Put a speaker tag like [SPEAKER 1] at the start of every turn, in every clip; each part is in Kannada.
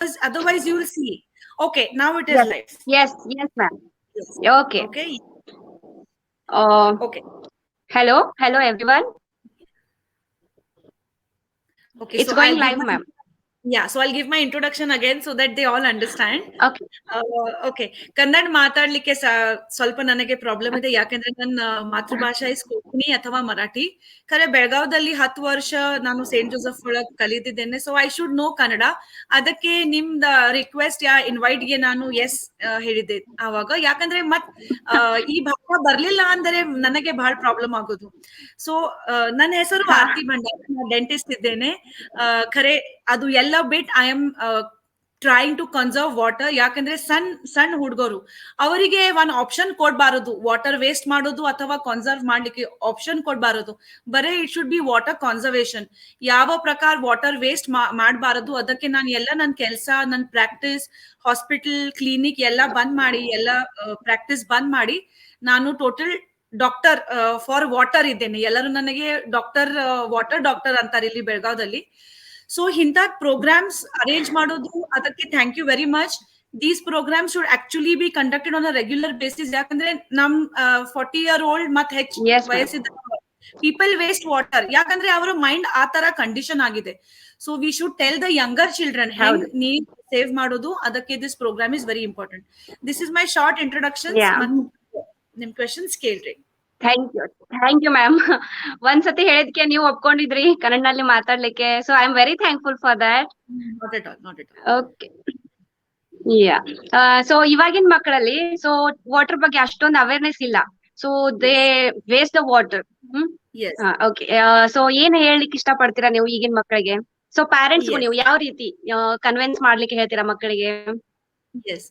[SPEAKER 1] otherwise you will see. Okay, now it is
[SPEAKER 2] Yes,
[SPEAKER 1] live.
[SPEAKER 2] yes, yes, ma'am.
[SPEAKER 1] Yes.
[SPEAKER 2] Okay.
[SPEAKER 1] Okay. Okay.
[SPEAKER 2] Hello, hello everyone.
[SPEAKER 1] Okay.
[SPEAKER 2] It's
[SPEAKER 1] So
[SPEAKER 2] going live, ma'am.
[SPEAKER 1] I'll give my introduction again so that they all understand.
[SPEAKER 2] Okay.
[SPEAKER 1] Okay Kannada ಮಾತಾಡ್ಲಿಕ್ಕೆ ಸ್ವಲ್ಪ ನನಗೆ ಪ್ರಾಬ್ಲಮ್ ಇದೆ, ಯಾಕೆಂದ್ರೆ ನನ್ನ ಮಾತೃಭಾಷೆ ಇಸ್ ಕೊಂಕಣಿ ಅಥವಾ ಮರಾಠಿ. ಖರೆ ಬೆಳಗಾವದಲ್ಲಿ 10 ವರ್ಷ ನಾನು ಸೇಂಟ್ ಜೋಸೆಫ್ ಒಳಗ್ ಕಲಿತಿದ್ದೇನೆ, so I should know Kannada. ಅದಕ್ಕೆ ನಿಮ್ದ ರಿಕ್ವೆಸ್ಟ್ ಇನ್ವೈಟ್ ಗೆ ನಾನು ಎಸ್ ಹೇಳಿದ್ದೆ ಆವಾಗ, ಯಾಕಂದ್ರೆ ಈ ಭಾಷಾ ಬರ್ಲಿಲ್ಲ ಅಂದರೆ ನನಗೆ ಬಹಳ ಪ್ರಾಬ್ಲಮ್ ಆಗೋದು. ಸೊ ನನ್ನ ಹೆಸರು ಆರತಿ ಭಂಡಾರಿ, ನಾನು ಡೆಂಟಿಸ್ಟ್ ಇದ್ದೇನೆ. ಖರೆ ಅದು ಎಲ್ಲ but I am trying to conserve water. ಯಾಕಂದ್ರೆ ಸಣ್ಣ ಹುಡುಗರು ಅವರಿಗೆ ಒಂದ್ ಆಪ್ಷನ್ ಕೊಡ್ಬಾರದು, ವಾಟರ್ ವೇಸ್ಟ್ ಮಾಡೋದು ಅಥವಾ ಕನ್ಸರ್ವ್ ಮಾಡ್ಲಿಕ್ಕೆ ಆಪ್ಷನ್ ಕೊಡ್ಬಾರದು. ಬರೇ it should be water conservation. ಯಾವ ಪ್ರಕಾರ ವಾಟರ್ ವೇಸ್ಟ್ ಮಾಡಬಾರದು, ಅದಕ್ಕೆ ನಾನು ಎಲ್ಲ ನನ್ನ ಕೆಲಸ, ನನ್ನ ಪ್ರಾಕ್ಟೀಸ್, ಹಾಸ್ಪಿಟಲ್, ಕ್ಲಿನಿಕ್ ಎಲ್ಲ ಬಂದ್ ಮಾಡಿ, ಎಲ್ಲ ಪ್ರಾಕ್ಟೀಸ್ ಬಂದ್ ಮಾಡಿ ನಾನು ಟೋಟಲ್ ಡಾಕ್ಟರ್ ಫಾರ್ ವಾಟರ್ ಇದ್ದೇನೆ. ಎಲ್ಲರೂ ನನಗೆ ಡಾಕ್ಟರ್, ವಾಟರ್ ಡಾಕ್ಟರ್ ಅಂತಾರೆ ಇಲ್ಲಿ ಬೆಳಗಾವದಲ್ಲಿ. ಸೊ ಇಂಥ ಪ್ರೋಗ್ರಾಮ್ಸ್ ಅರೇಂಜ್ ಮಾಡೋದು, ಅದಕ್ಕೆ thank you very much. These programmes should actually be conducted on a regular basis. ಯಾಕಂದ್ರೆ ನಮ್ 40-year-old ಮತ್ತೆ ಹೆಚ್ಚು ವಯಸ್ಸಿದ ಪೀಪಲ್ ವೇಸ್ಟ್ ವಾಟರ್, ಯಾಕಂದ್ರೆ ಅವರ ಮೈಂಡ್ ಆ ತರ ಕಂಡೀಷನ್ ಆಗಿದೆ. So we should tell the younger children ಹೆಂಗ್ ನೀರ್ ಸೇವ್ ಮಾಡೋದು. ಅದಕ್ಕೆ this programme is very important. This is my short introduction. ನಿಮ್ ಕ್ವೆಶನ್ಸ್ ಕೇಳ್ರಿ.
[SPEAKER 2] Thank you ma'am. ಒಂದ್ಸತಿ ಹೇಳಿದ್ಕೆ ನೀವು ಒಪ್ಕೊಂಡಿದ್ರಿ ಕನ್ನಡದಲ್ಲಿ ಮಾತಾಡ್ಲಿಕ್ಕೆ, so I am very thankful for that. Okay, yeah. So ಇವಾಗಿನ ಮಕ್ಕಳಲ್ಲಿ ಸೊ ವಾಟರ್ ಬಗ್ಗೆ ಅಷ್ಟೊಂದು ಅವೇರ್ನೆಸ್ ಇಲ್ಲ, so they waste the water. Okay, so ಏನ್ ಹೇಳಲಿಕ್ಕೆ ಇಷ್ಟ ಪಡ್ತೀರಾ ನೀವು ಈಗಿನ ಮಕ್ಕಳಿಗೆ? ಸೊ ಪ್ಯಾರೆಂಟ್ಸ್ಗೂ ನೀವು ಯಾವ ರೀತಿ ಕನ್ವಿನ್ಸ್ ಮಾಡ್ಲಿಕ್ಕೆ ಹೇಳ್ತೀರಾ ಮಕ್ಕಳಿಗೆ?
[SPEAKER 1] ಎಸ್,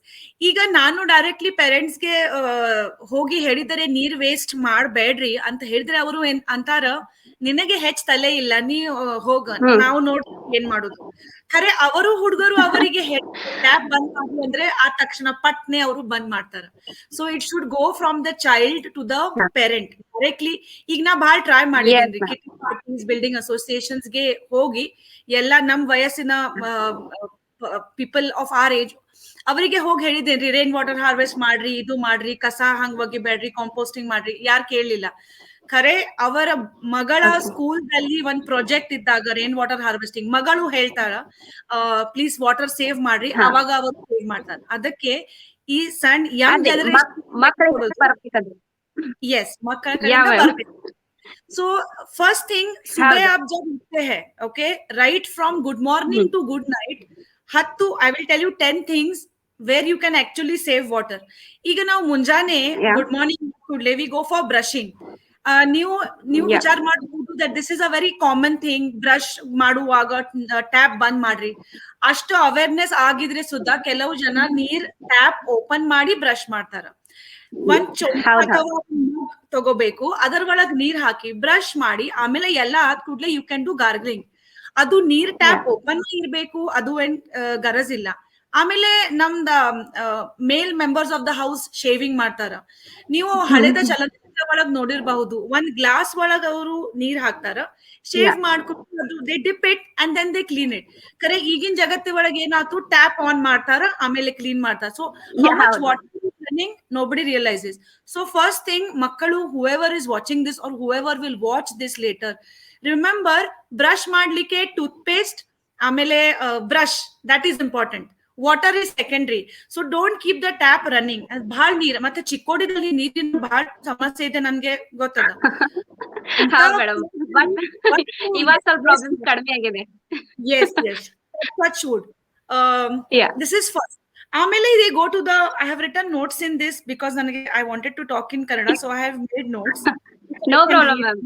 [SPEAKER 1] ಈಗ ನಾನು ಡೈರೆಕ್ಟ್ಲಿ ಪೇರೆಂಟ್ಸ್ಗೆ ಹೋಗಿ ಹೇಳಿದರೆ ನೀರ್ ವೇಸ್ಟ್ ಮಾಡಬೇಡ್ರಿ ಅಂತ ಹೇಳಿದ್ರೆ ಅವರು ಅಂತಾರ, ನಿನಗೆ ಹೆಚ್ಚ ತಲೆ ಇಲ್ಲ, ನೀ ಹೋಗ, ನಾವು ನೋಡಿ ಏನ್ ಮಾಡುದು. ಖರೆ ಅವರು ಹುಡುಗರು ಅವರಿಗೆ ಟ್ಯಾಪ್ ಬಂದ್ ಮಾಡಿ ಅಂದ್ರೆ ಆ ತಕ್ಷಣ ಪಟ್ನೆ ಅವರು ಬಂದ್ ಮಾಡ್ತಾರ. So it should go from the child to the parent directly. ಈಗ ನಾ ಬಹಳ ಟ್ರೈ ಮಾಡಿದ್ದೇನೆ, ಕಿಟಿ ಪಾರ್ಟೀಸ್, ಬಿಲ್ಡಿಂಗ್ ಅಸೋಸಿಯೇಷನ್ಸ್ ಗೆ ಹೋಗಿ ಎಲ್ಲ ನಮ್ ವಯಸ್ಸಿನ ಪೀಪಲ್ ಆಫ್ ಆರ್ ಏಜ್ ಅವರಿಗೆ ಹೋಗಿ ಹೇಳಿದ್ದೇನ್ರಿ, ರೈನ್ ವಾಟರ್ ಹಾರ್ವೆಸ್ಟ್ ಮಾಡ್ರಿ, ಇದು ಮಾಡ್ರಿ, ಕಸ ಹಂಗ್ ಒಗಿಬೇಡ್ರಿ, ಕಾಂಪೋಸ್ಟಿಂಗ್ ಮಾಡ್ರಿ. ಯಾರು ಕೇಳಲಿಲ್ಲ. ಖರೆ ಅವರ ಮಗಳ ಸ್ಕೂಲ್ದಲ್ಲಿ ಒಂದ್ ಪ್ರಾಜೆಕ್ಟ್ ಇದ್ದಾಗ ರೈನ್ ವಾಟರ್ ಹಾರ್ವೆಸ್ಟಿಂಗ್, ಮಗಳು ಹೇಳ್ತಾರ ಪ್ಲೀಸ್ ವಾಟರ್ ಸೇವ್ ಮಾಡ್ರಿ, ಅವಾಗ ಅವರು ಸೇವ್ ಮಾಡ್ತಾರ. ಅದಕ್ಕೆ ಈ ಸಣ್ಣ ಯಂಗ್ ಜನರೇಷನ್, ಎಸ್, ಮಕ್ಕಳ ಕಡೆಯಿಂದ ಬರ್ಬೇಕು. So first thing, सुबह आप जब उठते हैं, okay, right from good morning to good night, I will tell you 10 things where you can actually save water. ಈಗ ನಾವು ಮುಂಜಾನೆ ಗುಡ್ ಮಾರ್ನಿಂಗ್ ಕೂಡಲೇ ವಿ ಗೋ ಫಾರ್ ಬ್ರಷಿಂಗ್. ನೀವು ವಿಚಾರ ಮಾಡಬಹುದು that this is a very common thing. Brush ಮಾಡುವಾಗ ಟ್ಯಾಪ್ ಬಂದ್ ಮಾಡ್ರಿ. ಅಷ್ಟು ಅವೇರ್ನೆಸ್ ಆಗಿದ್ರೆ ಸುದ್ದ ಕೆಲವು ಜನ ನೀರ್ ಟ್ಯಾಪ್ ಓಪನ್ ಮಾಡಿ ಬ್ರಷ್ ಮಾಡ್ತಾರ. ಒಂದ್ ಚೊಂಬ ಅಥವಾ ತಗೋಬೇಕು, ಅದರ ಒಳಗ್ ನೀರ್ ಹಾಕಿ ಬ್ರಷ್ ಮಾಡಿ, ಆಮೇಲೆ ಎಲ್ಲ ಆದ್ ಕೂಡ್ಲೆ ಯು ಕ್ಯಾನ್ ಡೂ ಗಾರ್ಗ್ಲಿಂಗ್. ಅದು ನೀರ್ ಟ್ಯಾಪ್ ಓಪನ್ ಇರ್ಬೇಕು, ಅದು ಏನ್ ಗರಜ್ ಇಲ್ಲ. ಆಮೇಲೆ ನಮ್ದ male members of the house shaving ಮಾಡ್ತಾರ. ನೀವು ಹಳೆದ ಚಲನಚಿತ್ರ ಒಳಗ್ ನೋಡಿರ್ಬಹುದು, ಒಂದ್ ಗ್ಲಾಸ್ ಒಳಗ್ ಅವರು ನೀರ್ ಹಾಕ್ತಾರ, ಶೇವ್ ಮಾಡ್ಕೊಂಡು they dip it and then they clean it. ಕರೆ ಈಗಿನ ಜಗತ್ತಿ ಒಳಗೆ ಏನಾಯ್ತು, ಟ್ಯಾಪ್ ಆನ್ ಮಾಡ್ತಾರ, ಆಮೇಲೆ ಕ್ಲೀನ್ ಮಾಡ್ತಾರ. So how much water running, nobody realizes. So first thing, makkalu, whoever is watching this or whoever will watch this later, remember brush madlike toothpaste, amele brush, that is important. Water is secondary. So don't keep the tap running. bhal neer matte chikkodidalli neerina bhal samasye ide, nange gottada.
[SPEAKER 2] ಹಾ ಮೇಡಮ್, ಬಟ್ ಇವಾಗ ಸ್ವಲ್ಪ ಪ್ರಾಬ್ಲಮ್ಸ್ ಕಡಿಮೆ ಆಗಿದೆ.
[SPEAKER 1] Yes, touch wood. This is first. Amele they go to the, I have written notes in this because I wanted to talk in Kannada, so I have made notes.
[SPEAKER 2] No problem, ma'am.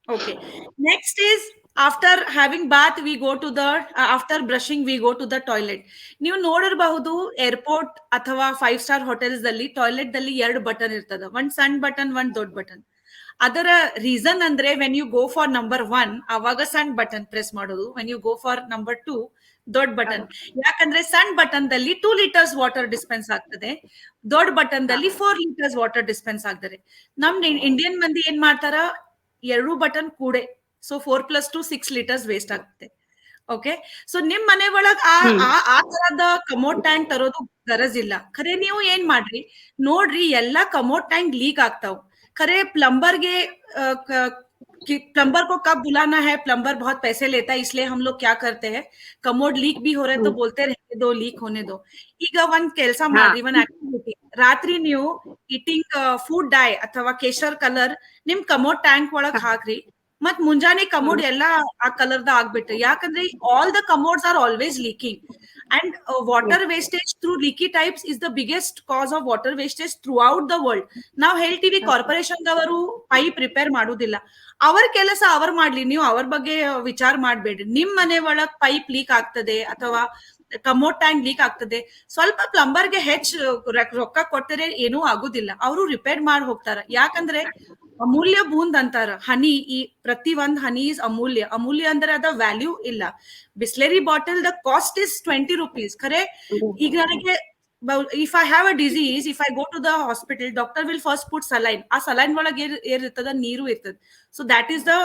[SPEAKER 1] Okay. Next is, after having bath we go to the after brushing we go to the toilet. ನೀವು ನೋಡಿರಬಹುದು ಏರ್ಪೋರ್ಟ್ ಅಥವಾ 5-star ಹೋಟೆಲ್ಸ್ ದಲ್ಲಿ ಟಾಯ್ಲೆಟ್ ದಲ್ಲಿ 2 ಬಟನ್ ಇರ್ತದ, ಒಂದ್ ಸಣ್ಣ ಬಟನ್, ಒಂದ್ ದೊಡ್ಡ ಬಟನ್. ಅದರ ರೀಸನ್ ಅಂದ್ರೆ when you go for number 1 ಅವಾಗ ಸಣ್ಣ ಬಟನ್ ಪ್ರೆಸ್ ಮಾಡೋದು, when you go for number 2 ದೊಡ್ಡ ಬಟನ್. ಯಾಕಂದ್ರೆ ಸಣ್ಣ ಬಟನ್ ದಲ್ಲಿ 2 liters ವಾಟರ್ ಡಿಸ್ಪೆನ್ಸ್ ಆಗ್ತದೆ, ದೊಡ್ಡ ಬಟನ್ ದಲ್ಲಿ 4 liters ವಾಟರ್ ಡಿಸ್ಪೆನ್ಸ್ ಆಗ್ತದೆ. ನಮ್ ಇಂಡಿಯನ್ ಮಂದಿ ಏನ್ ಮಾಡ್ತಾರ, 2 ಬಟನ್ ಕೂಡೆ ಸೊ 4 + 2 6 ಲೀಟರ್ಸ್ ವೇಸ್ಟ್ ಆಗುತ್ತೆ. ಓಕೆ, ಸೊ ನಿಮ್ ಮನೆ ಒಳಗ್ ಆ ತರದ ಕಮೋಡ್ ಟ್ಯಾಂಕ್ ತರೋದು ಗರಜಿಲ್ಲ. ಖರೆ ನೀವು ಏನ್ ಮಾಡ್ರಿ ನೋಡ್ರಿ, ಎಲ್ಲಾ ಕಮೋಡ್ ಟ್ಯಾಂಕ್ ಲೀಕ್ ಆಗ್ತಾವ್. ಖರೆ प्लम्बर को कब बुलाना है, प्लम्बर बहुत पैसे लेता है, इसलिए हम लोग क्या करते हैं, कमोड लीक भी हो रहे तो बोलते रहने दो, लीक होने दो. ಈಗ ಒಂದ್ ಕೆಲಸ ಮಾಡ್ರಿ, ಒಂದ್ ಆಕ್ಟಿವಿಟಿ, ರಾತ್ರಿ ನೀವು ಈಟಿಂಗ್ ಫುಡ್ ಡೈ ಅಥವಾ ಕೇಶರ್ ಕಲರ್ ನಿಮ್ ಕಮೋಡ್ ಟ್ಯಾಂಕ್ ಒಳಗ್ ಹಾಕ್ರಿ, ಮತ್ ಮುಂಜಾನೆ ಕಮೋಡ್ ಎಲ್ಲಾ ಆ ಕಲರ್ದ ಆಗ್ಬಿಟ್ಟು. ಯಾಕಂದ್ರೆ all the commodes are always leaking, and water wastage through leaky types is the biggest cause of water wastage throughout the world. ನಾವು ಹೇಳ್ತೀವಿ ಕಾರ್ಪೊರೇಷನ್ ದವರು ಪೈಪ್ ರಿಪೇರ್ ಮಾಡುದಿಲ್ಲ, ಅವರ ಕೆಲಸ ಅವ್ರು ಮಾಡ್ಲಿ, ನೀವು ಅವ್ರ ಬಗ್ಗೆ ವಿಚಾರ ಮಾಡ್ಬೇಡ್ರಿ. ನಿಮ್ ಮನೆ ಒಳಗ್ ಪೈಪ್ ಲೀಕ್ ಆಗ್ತದೆ ಅಥವಾ ಕಮೋಡ್ ಟ್ಯಾಂಕ್ ಲೀಕ್ ಆಗ್ತದೆ, ಸ್ವಲ್ಪ ಪ್ಲಂಬರ್ಗೆ ರೊಕ್ಕ ಕೊಟ್ಟರೆ ಏನೂ ಆಗುದಿಲ್ಲ, ಅವರು ರಿಪೇರ್ ಮಾಡಿ ಹೋಗ್ತಾರ. ಯಾಕಂದ್ರೆ ಅಮೂಲ್ಯ ಬೂಂದ್ ಅಂತಾರ ಹನಿ, ಈ ಪ್ರತಿ ಒಂದ್ ಹನಿ ಇಸ್ ಅಮೂಲ್ಯ. ಅಮೂಲ್ಯ ಅಂದ್ರೆ ಅದ ವ್ಯಾಲ್ಯೂ ಇಲ್ಲ. Bisleri bottle the cost is 20 rupees. ಖರೆ ಈಗ ನನಗೆ if I have a disease, if I go to the hospital, doctor will first put saline. ಆ saline ಒಳಗೆ ಇರ್ತದ, ನೀರು ಇರ್ತದ. So that is the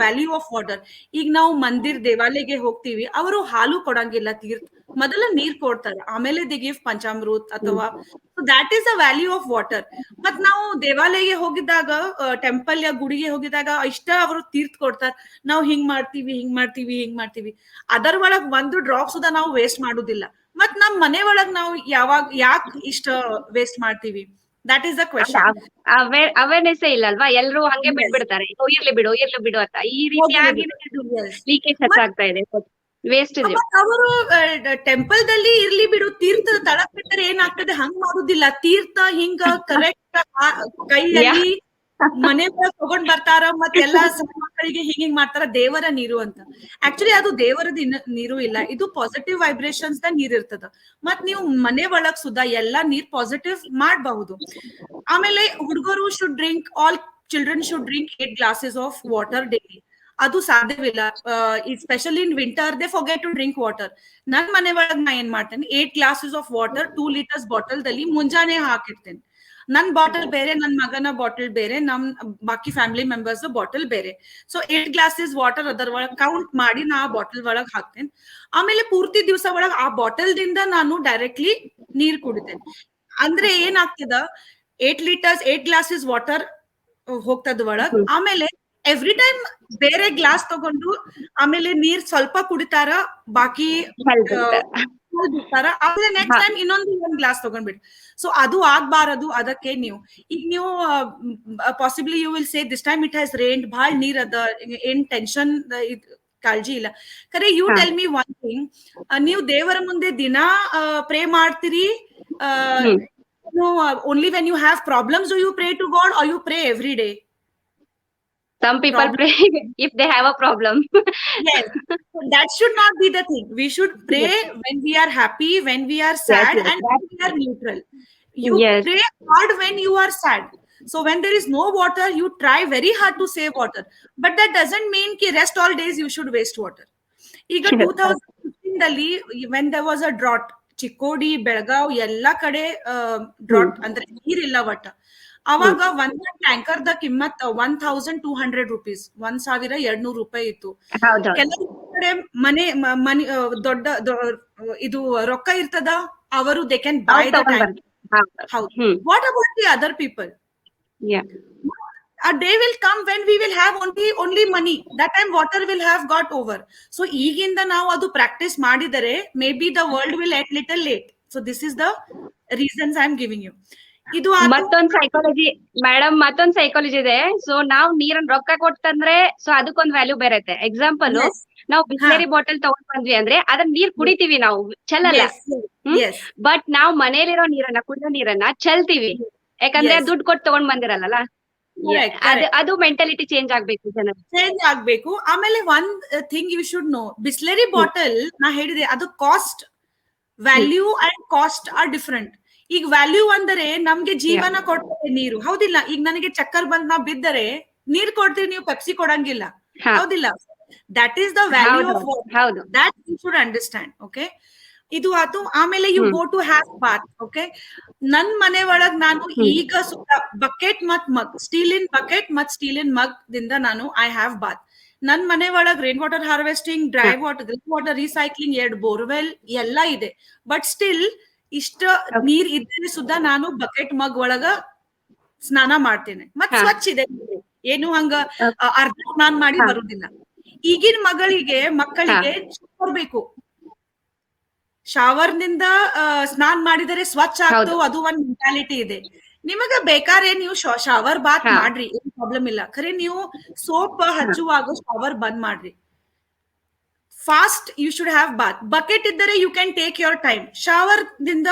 [SPEAKER 1] value of water. ಈಗ ನಾವು ಮಂದಿರ್ ದೇವಾಲಯಗೆ ಹೋಗ್ತೀವಿ, ಅವರು ಹಾಲು ಕೊಡಂಗಿಲ್ಲ, ತೀರ್ಥ ಮೊದಲ ನೀರ್ ಕೊಡ್ತಾರೆ, ಆಮೇಲೆ ದೇ ಗಿವ್ ಪಂಚಾಮೃತ್ ಅಥವಾ. So that is the value of water. ಮತ್ ನಾವು ದೇವಾಲಯಗೆ ಹೋಗಿದ್ದಾಗ, ಟೆಂಪಲ್ ಯಾ ಗುಡಿಗೆ ಹೋಗಿದಾಗ ಇಷ್ಟ ಅವರು ತೀರ್ಥ ಕೊಡ್ತಾರ, ನಾವು ಹಿಂಗ್ ಮಾಡ್ತೀವಿ. ಅದರ ಒಳಗ್ ಒಂದು ಡ್ರಾಪ್ ಸುದ ನಾವು ವೇಸ್ಟ್ ಮಾಡುದಿಲ್ಲ. ಮತ್ ನಮ್ ಮನೆ ಒಳಗ್ ನಾವು ಯಾಕೆ ಇಷ್ಟ ವೇಸ್ಟ್ ಮಾಡ್ತೀವಿ? That is the question.
[SPEAKER 2] Awareness ಇಲ್ಲ ಅಲ್ವಾ, ಎಲ್ರು ಹಂಗೆ ಬಿಡ್ಬಿಡ್ತಾರೆ, ಇರ್ಲಿ ಬಿಡು ಅಂತ. ಈ ರೀತಿಯಾಗಿ ಲೀಕೇಜ್ ಹೆಚ್ಚಾಗ್ತಾ ಇದೆ, ವೇಸ್ಟ್ ಇದೆ.
[SPEAKER 1] ಅವರು ಟೆಂಪಲ್ ದಲ್ಲಿ ಇರ್ಲಿ ಬಿಡು, ತೀರ್ಥ ತಳಕ್ ಬಿಟ್ಟರೆ ಏನಾಗ್ತದೆ, ಹಂಗ್ ಮಾಡುದಿಲ್ಲ. ತೀರ್ಥ ಹಿಂಗ ಕರೆಕ್ಟ್ ಕೈಯಲ್ಲಿ ಮನೆ ತಗೊಂಡ್ ಬರ್ತಾರ, ಮತ್ತೆಲ್ಲಾ ಸಣ್ಣ ಮಕ್ಕಳಿಗೆ ಹಿಂಗ್ ಮಾಡ್ತಾರ, ದೇವರ ನೀರು ಅಂತ. ಆಕ್ಚುಲಿ ಅದು ದೇವರದ ನೀರು ಇಲ್ಲ, ಇದು ಪಾಸಿಟಿವ್ ವೈಬ್ರೇಷನ್ಸ್ ದ ನೀರ್ ಇರ್ತದ. ಮತ್ ನೀವು ಮನೆ ಒಳಗ್ ಸುದ ಎಲ್ಲಾ ನೀರ್ ಪಾಸಿಟಿವ್ ಮಾಡಬಹುದು. ಆಮೇಲೆ ಹುಡುಗರು should drink, all children should drink 8 glasses of water daily. ಅದು ಸಾಧ್ಯವಿಲ್ಲ, specially in winter they forget to drink water. ನನ್ ಮನೆ ಒಳಗ್ ನಾ ಏನ್ ಮಾಡ್ತೇನೆ, 8 glasses of water 2 liters bottle ದಲ್ಲಿ ಮುಂಜಾನೆ ಹಾಕಿರ್ತೇನೆ. ನನ್ ಬಾಟಲ್ ಬೇರೆ, ನನ್ ಮಗನ ಬಾಟಲ್ ಬೇರೆ, ನಮ್ ಬಾಕಿ ಫ್ಯಾಮಿಲಿ ಮೆಂಬರ್ಸ್ ಬಾಟಲ್ ಬೇರೆ. ಸೊ 8 glasses ವಾಟರ್ ಅದರ ಒಳಗ್ ಕೌಂಟ್ ಮಾಡಿ ನಾ ಆ ಬಾಟಲ್ ಒಳಗ್ ಹಾಕ್ತೇನೆ. ಆಮೇಲೆ ಪೂರ್ತಿ ದಿವಸ ಒಳಗ್ ಆ ಬಾಟಲ್ ದಿಂದ ನಾನು ಡೈರೆಕ್ಟ್ಲಿ ನೀರ್ ಕುಡಿತೇನೆ. ಅಂದ್ರೆ ಏನಾಗ್ತದ, 8 glasses ವಾಟರ್ ಹೋಗ್ತದ ಒಳಗ್. ಆಮೇಲೆ ಎವ್ರಿ ಟೈಮ್ ಬೇರೆ ಗ್ಲಾಸ್ ತಗೊಂಡು ಆಮೇಲೆ ನೀರ್ ಸ್ವಲ್ಪ ಕುಡಿತಾರ, ಬಾಕಿ ಬಿಡ್ತಾರ. ಆಮೇಲೆ ನೆಕ್ಸ್ಟ್ ಟೈಮ್ ಇನ್ನೊಂದು ಗ್ಲಾಸ್ ತಗೊಂಡ್ಬಿಟ್ಟು. ಸೊ ಅದು ಆಗ್ಬಾರದು. ಅದಕ್ಕೆ ನೀವು possibly you will say this time it has rained, ಬಹಳ ನೀರ್ ಅದ, ಏನ್ ಟೆನ್ಷನ್ ಕಾಳಜಿ ಇಲ್ಲ. ಖರೆ you tell me one thing, ನೀವು ದೇವರ ಮುಂದೆ ದಿನಾ ಪ್ರೇ ಮಾಡ್ತೀರಿ, only when you have problems do you pray to God, are you pray every day?
[SPEAKER 2] Some people pray if they have a problem.
[SPEAKER 1] Yes, that should not be the thing. We should pray when we are happy, when we are sad, and when we are neutral. You pray hard when you are sad. So when there is no water, you try very hard to save water. But that doesn't mean ki rest all days you should waste water. ಈಗ 2015 ದಲ್ಲಿ when there was a drought, Chikkodi, Belgaum ಎಲ್ಲಾ ಕಡೆ ಡ್ರಾಟ್, ಅಂದ್ರೆ ನೀರಿಲ್ಲ ಒಟ್ಟ. ಅವಾಗ ಒಂದ್ ಟ್ಯಾಂಕರ್ ದ ಕಿಮ್ಮತ್ 1200 rupees, 1200 ರೂಪಾಯಿ ಇತ್ತು. ಕೆಲವು ಕಡೆ ಮನೆ ದೊಡ್ಡ ಇದು ರೊಕ್ಕ ಇರ್ತದ, ಅವರು they can buy the tank. ಹೌದು. What about the other people? A day will come when we will have only money. That time water will have got over. So ಈಗಿಂದ ನಾವು ಅದು ಪ್ರಾಕ್ಟೀಸ್ ಮಾಡಿದರೆ maybe the world will at little late. So this is the reasons I am giving you. ಇದು
[SPEAKER 2] ಮತ್ತೊಂದ್ ಸೈಕಾಲಜಿ ಇದೆ. ಸೊ ನಾವ್ ನೀರನ್ನ ರೊಕ್ಕ ಕೊಟ್ಟಂದ್ರೆ ಸೊ ಅದಕ್ಕೊಂದ್ ವ್ಯಾಲ್ಯೂ ಬೇರೆ ಐತೆ. ಎಕ್ಸಾಂಪಲ್, ನಾವು ಬಿಸ್ಲೇರಿ ಬಾಟಲ್ ತಗೊಂಡ್ ಬಂದ್ವಿ ಅಂದ್ರೆ ಅದನ್ನ ನೀರ್ ಕುಡಿತೀವಿ, ನಾವು ಚೆಲ್ಲಲ್ಲ. ಬಟ್ ನಾವ್ ಮನೇಲಿರೋ ನೀರನ್ನ, ಕುಡಿಯೋ ನೀರನ್ನ ಚೆಲ್ತೀವಿ, ಯಾಕಂದ್ರೆ ದುಡ್ಡು ಕೊಟ್ಟು ತಗೊಂಡ್ ಬಂದಿರಲ್ಲ. ಅದು ಮೆಂಟಾಲಿಟಿ ಚೇಂಜ್ ಆಗ್ಬೇಕು. ಆಮೇಲೆ ಒಂದ್ thing you should know, Bisleri bottle ನಾ ಹೇಳಿದೆ, ಅದು cost, value and cost are different. ಈಗ ವ್ಯಾಲ್ಯೂ ಅಂದರೆ ನಮ್ಗೆ ಜೀವನ ಕೊಡ್ತಾರೆ ನೀರು, ಹೌದಿಲ್ಲ? ಈಗ ನನಗೆ ಚಕ್ಕರ್ ಬಂದ್ ನಾ ಬಿದ್ದರೆ ನೀರ್ ಕೊಡ್ತೀರಿ, ನೀವು ಪೆಪ್ಸಿ ಕೊಡಂಗಿಲ್ಲ, ಹೌದಿಲ್ಲ? That is the value of water. That you should understand. Okay, ಇದು ಆತು. ಆಮೇಲೆ you go to have bath. Okay, ನನ್ ಮನೆ ಒಳಗ್ ನಾನು ಈಗ ಬಕೆಟ್ ಮತ್ ಮಗ್, ಸ್ಟೀಲ್ ಇನ್ ಬಕೆಟ್ ಮತ್ ಸ್ಟೀಲ್ ಇನ್ ಮಗ್ ದಿಂದ ನಾನು ಐ ಹ್ಯಾವ್ ಬಾತ್.
[SPEAKER 1] ನನ್ ಮನೆ ಒಳಗ್ rain water harvesting, dry water, grey water recycling, 2 borewell ಎಲ್ಲ ಇದೆ. ಬಟ್ ಸ್ಟಿಲ್ ಇಷ್ಟ ನೀರ್ ಇದ್ರೆ ಸುದ್ದ ನಾನು ಬಕೆಟ್ ಮಗ್ ಒಳಗ ಸ್ನಾನ ಮಾಡ್ತೇನೆ. ಮತ್ ಸ್ವಚ್ಛ ಇದೆ, ಏನು ಹಂಗ ಅರ್ಧ ಸ್ನಾನ ಮಾಡಿ ಬರುದಿಲ್ಲ. ಈಗಿನ ಮಕ್ಕಳಿಗೆ ಬರ್ಬೇಕು, ಶವರ್ ನಿಂದ ಸ್ನಾನ ಮಾಡಿದರೆ ಸ್ವಚ್ಛ ಆಗ್ತೋ, ಅದು ಒಂದ್ ಮೆಂಟಾಲಿಟಿ ಇದೆ. ನಿಮಗ ಬೇಕಾದ್ರೆ ನೀವು ಶವರ್ ಬಾತ್ ಮಾಡ್ರಿ, ಏನ್ ಪ್ರಾಬ್ಲಮ್ ಇಲ್ಲ. ಖರೆ ನೀವು ಸೋಪ್ ಹಚ್ಚುವಾಗ ಶವರ್ ಬಂದ್ ಮಾಡ್ರಿ. Fast you should have bath. Bucket ಇದ್ದರೆ you can take your time. Shower ದಿಂದ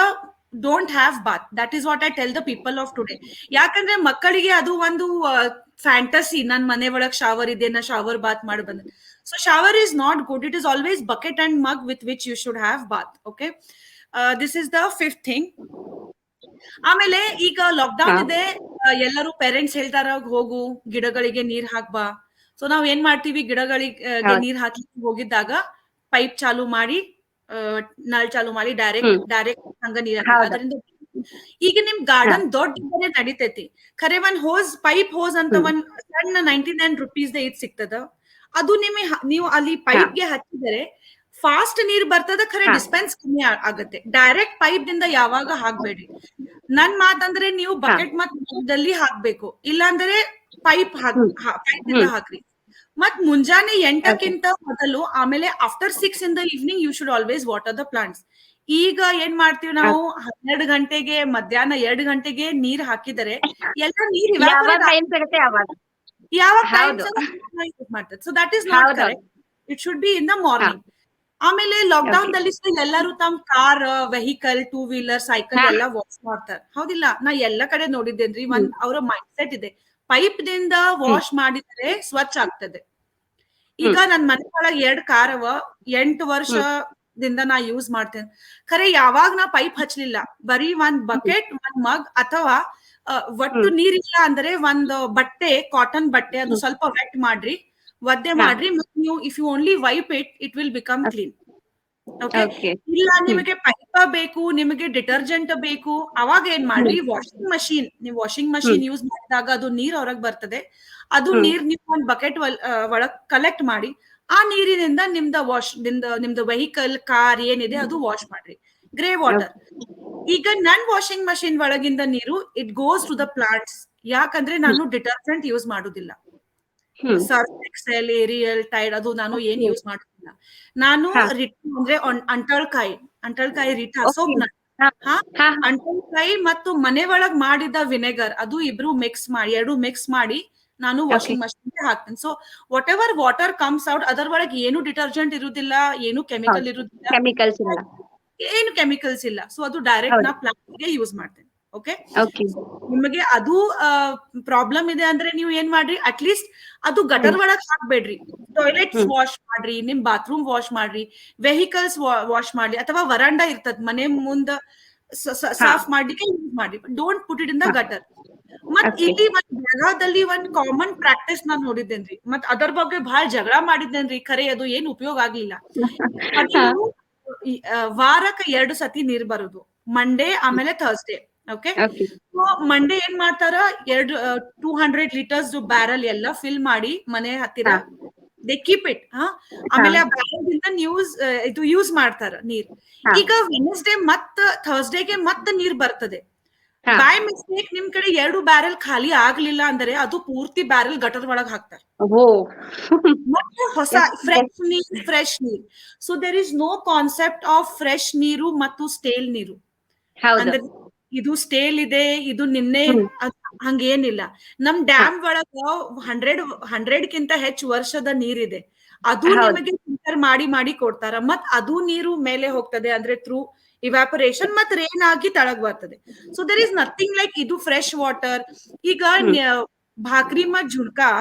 [SPEAKER 1] don't have bath. That is what I tell the people of today. ಯಾಕಂದ್ರೆ ಮಕ್ಕಳಿಗೆ ಅದು ಒಂದು ಫ್ಯಾಂಟಸಿ, ನನ್ ಮನೆ ಒಳಗ್ ಶವರ್ ಇದೆ, ನಾ ಶವರ್ ಬಾತ್ ಮಾಡಿ ಬಂದ. So shower is not good. It is always bucket and mug with which you should have bath. Okay, this is the 5th thing. ಆಮೇಲೆ ಈಗ ಲಾಕ್ಡೌನ್ ಇದೆ, ಎಲ್ಲರೂ ಪೇರೆಂಟ್ಸ್ ಹೇಳ್ತಾರ ಹೋಗು ಗಿಡಗಳಿಗೆ ನೀರ್ ಹಾಕ್ಬಾ. ಸೊ ನಾವ್ ಏನ್ ಮಾಡ್ತೀವಿ, ಗಿಡಗಳಿಗೆ ನೀರ್ ಹಾಕಿ ಹೋಗಿದ್ದಾಗ ಪೈಪ್ ಚಾಲು ಮಾಡಿ, ನಲ್ ಚಾಲು ಮಾಡಿ ಡೈರೆಕ್ಟ್ ಹಂಗ ನೀರ್ ಹಾಕಿ. ಅದರಿಂದ ಈಗ ನಿಮ್ ಗಾರ್ಡನ್ ದೊಡ್ಡ ಇದ್ದರೆ ನಡಿತೈತಿ. ಖರೆ ಪೈಪ್ ಹೋಸ್ ಅಂತ ಒಂದ್ ಸಣ್ಣ 99 rupees ಇದ್ ಸಿಗ್ತದ. ಅದು ನೀವು ಅಲ್ಲಿ ಪೈಪ್ಗೆ ಹಚ್ಚಿದರೆ ಫಾಸ್ಟ್ ನೀರ್ ಬರ್ತದ. ಖರೆ ಡಿಸ್ಪೆನ್ಸ್ ಕಮ್ಮಿ ಆಗತ್ತೆ. ಡೈರೆಕ್ಟ್ ಪೈಪ್ ದಿಂದ ಯಾವಾಗ ಹಾಕ್ಬೇಡ್ರಿ. ನನ್ ಮಾತಂದ್ರೆ ನೀವು ಬಕೆಟ್ ಮತ್ತಲ್ಲಿ ಹಾಕ್ಬೇಕು, ಇಲ್ಲಾಂದ್ರೆ ಪೈಪ್ ದಿಂದ ಹಾಕ್ರಿ. ಮತ್ ಮುಂಜಾನೆ 8ಕ್ಕಿಂತ ಮೊದಲು, ಆಮೇಲೆ after 6 in the evening you should always water the plants. ಈಗ ಏನ್ ಮಾಡ್ತೀವಿ ನಾವು, 12 ಗಂಟೆಗೆ, ಮಧ್ಯಾಹ್ನ 2 ಗಂಟೆಗೆ ನೀರ್ ಹಾಕಿದರೆ ಎಲ್ಲ ನೀರ್ ಮಾಡ್ತದೆ. So that is not correct. It should be in the morning. ಆಮೇಲೆ ಲಾಕ್ಡೌನ್ ದಲ್ಲಿ ಎಲ್ಲರೂ ತಮ್ಮ ಕಾರ್, ವೆಹಿಕಲ್, 2 wheeler, ಸೈಕಲ್ ಎಲ್ಲ ವಾಶ್ ಮಾಡ್ತಾರೆ, ಹೌದಿಲ್ಲ? ನಾ ಎಲ್ಲ ಕಡೆ ನೋಡಿದ್ದೇನ್ರಿ. ಅವರ ಮೈಂಡ್ ಸೆಟ್ ಇದೆ, ಪೈಪ್ ದಿಂದ ವಾಶ್ ಮಾಡಿದರೆ ಸ್ವಚ್ಛ ಆಗ್ತದೆ. ಈಗ ನನ್ ಮನೆ ಒಳಗ್ 2 ಕಾರ್ ಅವ, 8 ವರ್ಷದಿಂದ ನಾ ಯೂಸ್ ಮಾಡ್ತೇನೆ. ಖರೆ ಯಾವಾಗ ನಾ ಪೈಪ್ ಹಚ್ಲಿಲ್ಲ. ಬರೀ ಒಂದ್ ಬಕೆಟ್, ಒಂದ್ ಮಗ್, ಅಥವಾ ಒಟ್ಟು ನೀರಿಲ್ಲ ಅಂದ್ರೆ ಒಂದ್ ಬಟ್ಟೆ, ಕಾಟನ್ ಬಟ್ಟೆ, ಅದು ಸ್ವಲ್ಪ ವೆಟ್ ಮಾಡ್ರಿ, ಒದ್ದೆ ಮಾಡ್ರಿ. ನೀವು if you only wipe it will become clean. Okay, ಇಲ್ಲ ನಿಮಗೆ ಪೈಪ ಬೇಕು, ನಿಮಗೆ ಡಿಟರ್ಜೆಂಟ್ ಬೇಕು, ಅವಾಗ ಏನ್ ಮಾಡ್ರಿ, ವಾಷಿಂಗ್ ಮಷೀನ್. ನೀವು ವಾಷಿಂಗ್ ಮಷೀನ್ ಯೂಸ್ ಮಾಡಿದಾಗ ಅದು ನೀರ್ ಹೊರಗ್ ಬರ್ತದೆ. ಅದು ನೀರ್ ನೀವು ಒಂದ್ ಬಕೆಟ್ ಒಳಗ್ ಕಲೆಕ್ಟ್ ಮಾಡಿ, ಆ ನೀರಿನಿಂದ ನಿಮ್ದ ವೆಹಿಕಲ್, ಕಾರ್ ಏನಿದೆ ಅದು ವಾಶ್ ಮಾಡ್ರಿ. Grey water. ಈಗ ನನ್ ವಾಷಿಂಗ್ ಮಷೀನ್ ಒಳಗಿಂದ ನೀರು it goes to the plants. ಯಾಕಂದ್ರೆ ನಾನು ಡಿಟರ್ಜೆಂಟ್ ಯೂಸ್ ಮಾಡುದಿಲ್ಲ. ಸರ್ಫ್ ಎಕ್ಸೆಲ್, ಏರಿಯಲ್, ಟೈಡ್ ಅದು ನಾನು ಏನ್ ಯೂಸ್ ಮಾಡುದಿಲ್ಲ. ನಾನು ಅಂದ್ರೆ ಅಂಟಳ್ಕಾಯಿ ರಿಟಾ ಸೋಪ್, ಅಂಟಳ್ಕಾಯಿ ಮತ್ತು ಮನೆ ಒಳಗ್ ಮಾಡಿದ ವಿನೆಗರ್, ಅದು ಎರಡು ಮಿಕ್ಸ್ ಮಾಡಿ ನಾನು ವಾಷಿಂಗ್ ಮಷೀನ್ ಹಾಕ್ತೇನೆ. So what ever water comes out, ಅದರ ಒಳಗೆ ಏನು ಡಿಟರ್ಜೆಂಟ್ ಇರುದಿಲ್ಲ, ಏನು ಕೆಮಿಕಲ್ ಇರುದಿಲ್ಲ, ಏನು ಕೆಮಿಕಲ್ಸ್ ಇಲ್ಲ. ಸೊ ಅದು ಡೈರೆಕ್ಟ್ ನಾ ಪ್ಲಾಂಟ್ ಗೆ ಯೂಸ್ ಮಾಡ್ತೇನೆ. ಓಕೆ, ನಿಮಗೆ ಅದು ಪ್ರಾಬ್ಲಮ್ ಇದೆ ಅಂದ್ರೆ ನೀವು ಏನ್ ಮಾಡ್ರಿ, ಅಟ್ಲೀಸ್ಟ್ ಅದು ಗಟರ್ ಒಳಗ್ ಹಾಕ್ಬೇಡ್ರಿ. ಟಾಯ್ಲೆಟ್ಸ್ ವಾಶ್ ಮಾಡ್ರಿ, ನಿಮ್ ಬಾತ್ರೂಮ್ ವಾಶ್ ಮಾಡ್ರಿ, ವೆಹಿಕಲ್ಸ್ ವಾಶ್ ಮಾಡ್ರಿ, ಅಥವಾ ವರಾಂಡ ಇರ್ತದ ಮನೆ ಮುಂದ ಸಾಫ್ ಮಾಡ್ಲಿಕ್ಕೆ ಯೂಸ್ ಮಾಡ್ರಿ. Don't put it in the gutter. ಮತ್ ಇಲ್ಲಿ ಬೆಳಗಾವದಲ್ಲಿ ಒಂದ್ ಕಾಮನ್ ಪ್ರಾಕ್ಟೀಸ್ ನಾನ್ ನೋಡಿದ್ದೇನ್ರಿ, ಮತ್ ಅದರ ಬಗ್ಗೆ ಬಹಳ ಜಗಳ ಮಾಡಿದ್ದೇನ್ರಿ. ಖರೆ ಅದು ಏನ್ ಉಪಯೋಗ ಆಗ್ಲಿಲ್ಲ. ವಾರಕ್ಕೆ 2 ಸತಿ ನೀರ್ ಬರುದು, ಮಂಡೇ ಆಮೇಲೆ ಥರ್ಸ್ಡೇ. ಓಕೆ, ಮಂಡೇ ಏನ್ ಮಾಡ್ತಾರ, 200 liters ಬ್ಯಾರಲ್ ಎಲ್ಲ ಫಿಲ್ ಮಾಡಿ ಮನೆ ಹತ್ತಿರ ದೇ ಕೀಪ್ ಇಟ್. ಆಮೇಲೆ ಆ ಬ್ಯಾರಲ್ ದಿಂದ ಇದು ಯೂಸ್ ಮಾಡ್ತಾರ ನೀರ್. ಈಗ ವೆನ್ಸ್ಡೇ ಮತ್ತ ಥರ್ಸ್ಡೇಗೆ ಮತ್ತ ನೀರ್ ಬರ್ತದೆ. ಬೈ ಮಿಸ್ಟೇಕ್ ನಿಮ್ ಕಡೆ 2 ಬ್ಯಾರಲ್ ಖಾಲಿ ಆಗ್ಲಿಲ್ಲ ಅಂದ್ರೆ ಅದು ಪೂರ್ತಿ ಬ್ಯಾರಲ್ ಗಟರ್ ಒಳಗ್ ಹಾಕ್ತಾರೆ. ಮತ್ತೆ ಹೊಸ ಫ್ರೆಶ್ ನೀರ್. So there is no concept of fresh ನೀರು ಮತ್ತು ಸ್ಟೇಲ್ ನೀರು. ಅಂದ್ರೆ ಇದು ಸ್ಟೇಲ್ ಇದೆ, ಇದು ನಿನ್ನೆ, ಹಂಗೇನಿಲ್ಲ. ನಮ್ ಡ್ಯಾಮ್ ಒಳಗ 100ಕ್ಕಿಂತ ಹೆಚ್ಚು ವರ್ಷದ ನೀರಿದೆ. ಅದು ನಿಮಗೆ ಫಿಲ್ಟರ್ ಮಾಡಿ ಕೊಡ್ತಾರ. ಮತ್ ಅದು ನೀರು ಮೇಲೆ ಹೋಗ್ತದೆ, ಅಂದ್ರೆ ಥ್ರೂ ಇವ್ಯಾಪರೇಷನ್ ಮತ್ ರೇನ್ ಆಗಿ ತಳಗ್ ಬರ್ತದೆ. So there is nothing like ಇದು ಫ್ರೆಶ್ ವಾಟರ್. ಈಗ ಭಾಕ್ರಿ ಮತ್ ಝುಣ್ಕಾ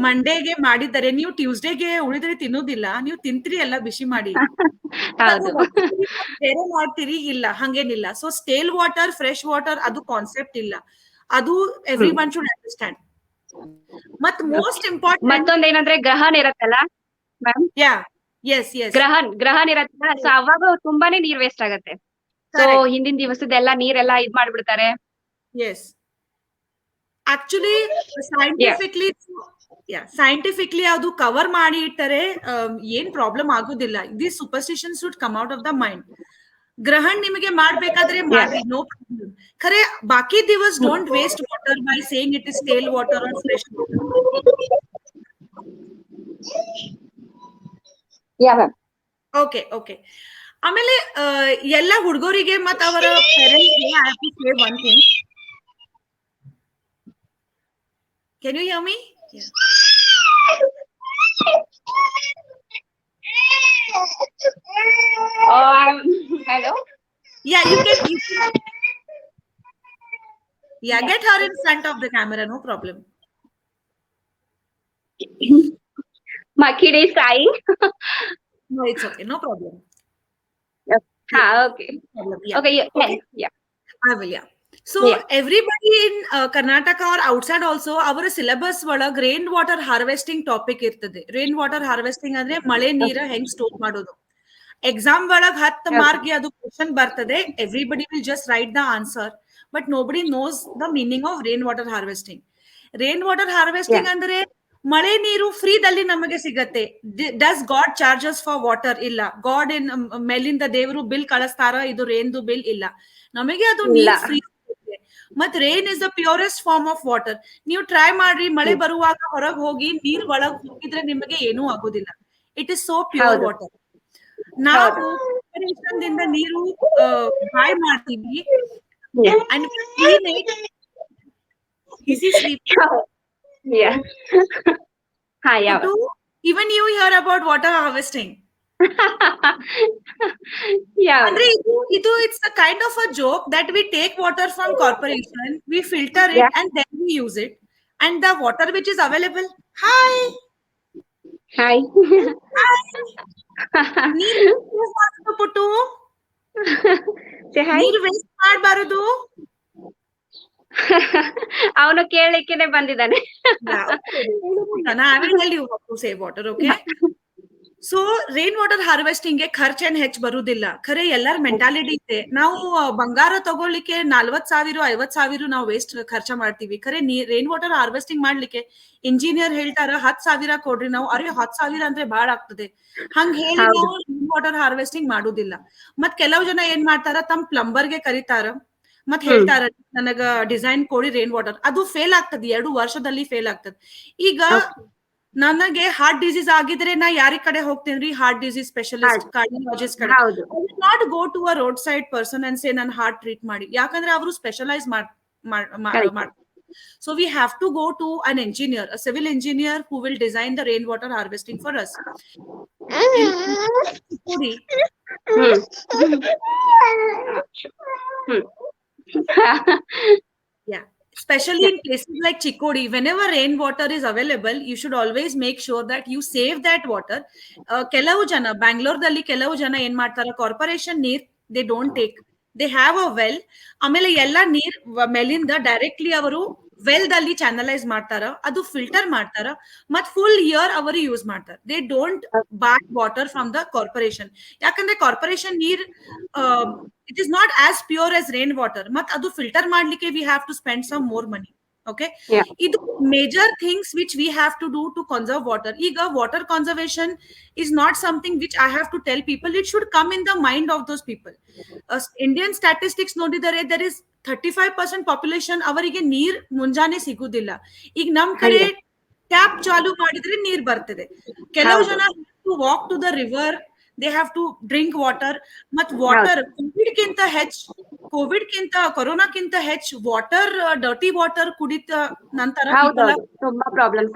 [SPEAKER 1] ಮಂಡೇಗೆ ಮಾಡಿದರೆ ನೀವು ಟ್ಯೂಸ್ಡೇಗೆ ಉಳಿದ್ರೆ ತಿನ್ನೋದಿಲ್ಲ, ನೀವು ತಿಂತೀರಿ ಎಲ್ಲ ಬಿಸಿ ಮಾಡಿ. ಬೇರೆ ಮಾಡ್ತೀರಿ, ಇಲ್ಲ ಹಂಗೇನಿಲ್ಲ. So stale water, fresh water ಅದು ಕಾನ್ಸೆಪ್ಟ್ ಇಲ್ಲ. ಅದು ಎವ್ರಿ ಒನ್ ಶುಡ್ ಅಂಡರ್ಸ್ಟ್ಯಾಂಡ್. ಮತ್ ಮೋಸ್ಟ್ ಇಂಪಾರ್ಟೆಂಟ್
[SPEAKER 2] ಮತ್ತೊಂದ್ ಏನಂದ್ರೆ ಗ್ರಹಣ ಇರತ್ತಲ್ಲ ಮ್ಯಾಮ್, ಗ್ರಹಣ ಇರತ್ತಲ್ಲ, ಸೊ ಅವಾಗ ತುಂಬಾನೇ ನೀರ್ ವೇಸ್ಟ್ ಆಗತ್ತೆ. ಸೊ ಹಿಂದಿನ ದಿವಸದೆಲ್ಲ ನೀರೆಲ್ಲ ಇದ್ ಮಾಡ್ಬಿಡ್ತಾರೆ.
[SPEAKER 1] ಎಸ್, ಆಕ್ಚುಲಿ ಸೈಂಟಿಫಿಕ್ಲಿ ಸೈಂಟಿಫಿಕ್ಲಿ ಅದು ಕವರ್ ಮಾಡಿ ಇಟ್ಟರೆ ಏನ್ ಪ್ರಾಬ್ಲಮ್ ಆಗೋದಿಲ್ಲ. This superstition should come out of the mind. ಗ್ರಹಣ್ ನಿಮಗೆ ಮಾಡ್ಬೇಕಾದ್ರೆ ಮಾಡ್ರಿ, ನೋ ಪ್ರಾಬ್ಲಮ್. ಖರೆ ಬಾಕಿ ದಿವಸ್ don't waste water by saying it is stale water or fresh water. Okay okay. ಆಮೇಲೆ ಎಲ್ಲ ಹುಡುಗರಿಗೆ ಮತ್ತು ಅವರ ಪೇರೆಂಟ್ಸ್ಗೆ I have to say one thing. Can you hear me?
[SPEAKER 2] Hello?
[SPEAKER 1] Yeah, you can get her in front of the camera, no problem.
[SPEAKER 2] My kid is crying.
[SPEAKER 1] No, it's okay, no problem.
[SPEAKER 2] Okay.
[SPEAKER 1] Yeah.
[SPEAKER 2] Okay, yeah.
[SPEAKER 1] I will, yeah. So everybody in Karnataka or outside also, our syllabus ಒಳಗ್ rain water harvesting topic ಇರ್ತದೆ. rain water harvesting ಅಂದ್ರೆ ಮಳೆ ನೀರ ಹೆಂಗ್ ಸ್ಟೋರ್ ಮಾಡೋದು. ಎಕ್ಸಾಮ್ ಒಳಗ್ 10 ಮಾರ್ಕ್ಗೆ ಅದು ಕ್ವೆಶ್ಚನ್ ಬರ್ತದೆ. Everybody will just right the answer, but nobody nose the meaning of rain water harvesting. Rain water harvesting ಅಂದ್ರೆ ಮಳೆ ನೀರು ಫ್ರೀದಲ್ಲಿ ನಮಗೆ ಸಿಗತ್ತೆ. Does god charges for water? ಇಲ್ಲ. ಗಾಡ್ ಇನ್ ಮೇಲಿಂದ ದೇವರು ಬಿಲ್ ಕಳಿಸ್ತಾರ, ಇದು ರೇನ್ದು ಬಿಲ್ ಇಲ್ಲ. ನಮಗೆ ಅದು ನೀರ್ ಫ್ರೀ. ಮತ್ rain is the purest form of water. ನೀವು ಟ್ರೈ ಮಾಡ್ರಿ, ಮಳೆ ಬರುವಾಗ ಹೊರಗೆ ಹೋಗಿ ನೀರ್ ಒಳಗ್ ಹೋಗಿದ್ರೆ ನಿಮಗೆ ಏನೂ ಆಗೋದಿಲ್ಲ. It is so pure water. ನಾವು ದಿಂದ ನೀರು ಬಾಯ್ ಮಾಡ್ತೀವಿ. And is he sleeping?
[SPEAKER 2] Yeah. Hi, yeah.
[SPEAKER 1] Even you hear about water harvesting.
[SPEAKER 2] Yeah.
[SPEAKER 1] Andre, it's a kind of a joke that we take water from corporation, we filter it, and then we use it. And the water which is available. Hi.
[SPEAKER 2] Hi.
[SPEAKER 1] ನೀರು ಪುಟ್ಟು ನೀರು ವೇಸ್ಟ್ ಮಾಡಬಾರದು.
[SPEAKER 2] ಅವನು ಕೇಳಲಿಕ್ಕೆ ಬಂದಿದ್ದಾನೆ.
[SPEAKER 1] I will tell you how to save water, okay? So rain water harvesting ಗೆ ಖರ್ಚೇನ್ ಹೆಚ್ಚು ಬರುದಿಲ್ಲ. ಖರೆ ಎಲ್ಲಾರ ಮೆಂಟಾಲಿಟಿ ಇದೆ, ನಾವು ಬಂಗಾರ ತಗೊಳ್ಳಿಕ್ಕೆ 40,000 50,000 ನಾವು ವೇಸ್ಟ್ ಖರ್ಚ ಮಾಡ್ತೀವಿ. ಖರೆ ರೇನ್ ವಾಟರ್ ಹಾರ್ವೆಸ್ಟಿಂಗ್ ಮಾಡ್ಲಿಕ್ಕೆ ಇಂಜಿನಿಯರ್ ಹೇಳ್ತಾರ 10,000 ಕೊಡ್ರಿ. ನಾವು ಅರೆ 10,000 ಅಂದ್ರೆ ಬಾಳ ಆಗ್ತದೆ ಹಂಗ ಹೇಳಿ ನಾವು ರೇನ್ ವಾಟರ್ ಹಾರ್ವೆಸ್ಟಿಂಗ್ ಮಾಡುದಿಲ್ಲ. ಮತ್ ಕೆಲವು ಜನ ಏನ್ ಮಾಡ್ತಾರ, ತಮ್ಮ ಪ್ಲಂಬರ್ ಗೆ ಕರೀತಾರ, ಮತ್ ಹೇಳ್ತಾರ ನನಗ ಡಿಸೈನ್ ಕೊಡಿ ರೇನ್ ವಾಟರ್. ಅದು ಫೇಲ್ ಆಗ್ತದೆ, 2 ವರ್ಷದಲ್ಲಿ ಫೇಲ್ ಆಗ್ತದೆ. ಈಗ ನನಗೆ ಹಾರ್ಟ್ ಡಿಸೀಸ್ ಆಗಿದ್ರೆ ನಾ ಯಾರಿ ಕಡೆ ಹೋಗ್ತೇನ್ರಿ? ಹಾರ್ಟ್ ಡಿಸೀಸ್ ಸ್ಪೆಷಲಿಸ್ಟ್, ಕಾರ್ಡಿಯಾಲಜಿಸ್ಟ್ ಕಡೆ. Not go to a roadside person and say ನನ್ ಹಾರ್ಟ್ ಟ್ರೀಟ್ ಮಾಡಿ, ಯಾಕಂದ್ರೆ ಅವರು ಸ್ಪೆಷಲೈಸ್ ಮಾಡ್ತಾರೆ. So we have to go to an engineer, a civil engineer who will design the rainwater harvesting for us. Yeah. Especially in places like Chikkodi, whenever rainwater is available, you should always make sure that you save that water. Kelavu jana, Bangalore dalli kelavu jana ಏನ್ ಮಾಡ್ತಾರ, ಕಾರ್ಪೊರೇಷನ್ ನೀರ್ they don't take. They have a well. ಆಮೇಲೆ ಎಲ್ಲ ನೀರ್ ಮೇಲಿಂದ ಡೈರೆಕ್ಟ್ಲಿ ಅವರು ವೆಲ್ ದಲ್ಲಿ ಚಾನಲೈಸ್ ಮಾಡ್ತಾರ, ಅದು ಫಿಲ್ಟರ್ ಮಾಡ್ತಾರ, ಮತ್ ಫುಲ್ ಇಯರ್ ಅವರು ಯೂಸ್ ಮಾಡ್ತಾರ. They don't by water from the corporation. ಯಾಕಂದ್ರೆ ಕಾರ್ಪೊರೇಷನ್ ನೀರ್ it is not as pure as rain water. Mat adu filter madlikke we have to spend some more money. Okay? Idu major things which we have to do to conserve water. Iga water conservation is not something which I have to tell people. It should come in the mind of those people. Indian statistics nodidare, there is 35% population avarige neer munjane sigudilla. Ig nam kade tap chalu madidre neer bartade. Kelavu jana to walk to the river, they have to drink water. Mat water covid kinta corona kinta hech water, dirty water kudita nantara
[SPEAKER 2] ತುಂಬಾ ಪ್ರಾಬ್ಲಮ್ಸ್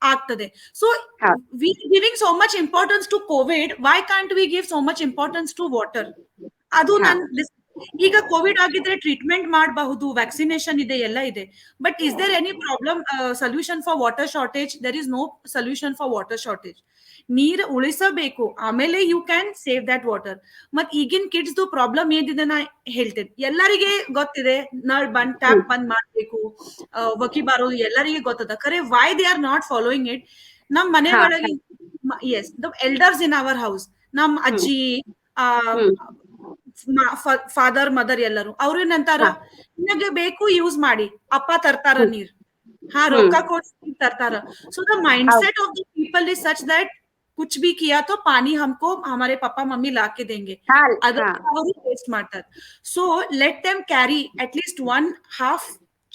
[SPEAKER 1] ಆಗ್ತದೆ. So we giving so much importance to covid, why can't we give so much importance to water? ಅದು ಈಗ ಕೋವಿಡ್ ಆಗಿದ್ರೆ ಟ್ರೀಟ್ಮೆಂಟ್ ಮಾಡಬಹುದು, ವ್ಯಾಕ್ಸಿನೇಷನ್ ಇದೆ, ಎಲ್ಲ ಇದೆ. But is there any problem solution for water shortage? There is no solution for water shortage. ನೀರ್ ಉಳಿಸಬೇಕು, ಆಮೇಲೆ you can save that water. ಮತ್ ಈಗಿನ ಕಿಡ್ಸ್ ಪ್ರಾಬ್ಲಮ್ ಏನಿದೆ ನಾ ಹೇಳ್ತೇನೆ. ಎಲ್ಲರಿಗೆ ಗೊತ್ತಿದೆ, ನಳ್ ಬಂದ್ ಟ್ಯಾಪ್ ಬಂದ್ ಮಾಡ್ಬೇಕು, ವಕಿ ಬಾರೋದು ಎಲ್ಲರಿಗೆ ಗೊತ್ತದ. ಖರೆ why they are not following it? ನಮ್ ಮನೆ ಒಳಗೆ as the elders in our house, ನಮ್ ಅಜ್ಜಿ, ಫಾದರ್ ಮದರ್ ಎಲ್ಲರೂ ಅವ್ರು ಏನಂತಾರ, ನಿಮಗೆ ಬೇಕು ಯೂಸ್ ಮಾಡಿ, ಅಪ್ಪ ತರ್ತಾರ ನೀರ್. ಹಾ ರೊಕ್ಕ ಕೊಟ್ಟು ತರ್ತಾರ. So the mind set of the people is such that कुछ भी किया तो पानी हमको हमारे पापा मम्मी ला के देंगे, ಅದಕ್ಕೆ ಅವರು ವೇಸ್ಟ್ ಮಾಡ್ತಾರೆ. So let them carry at least 1/2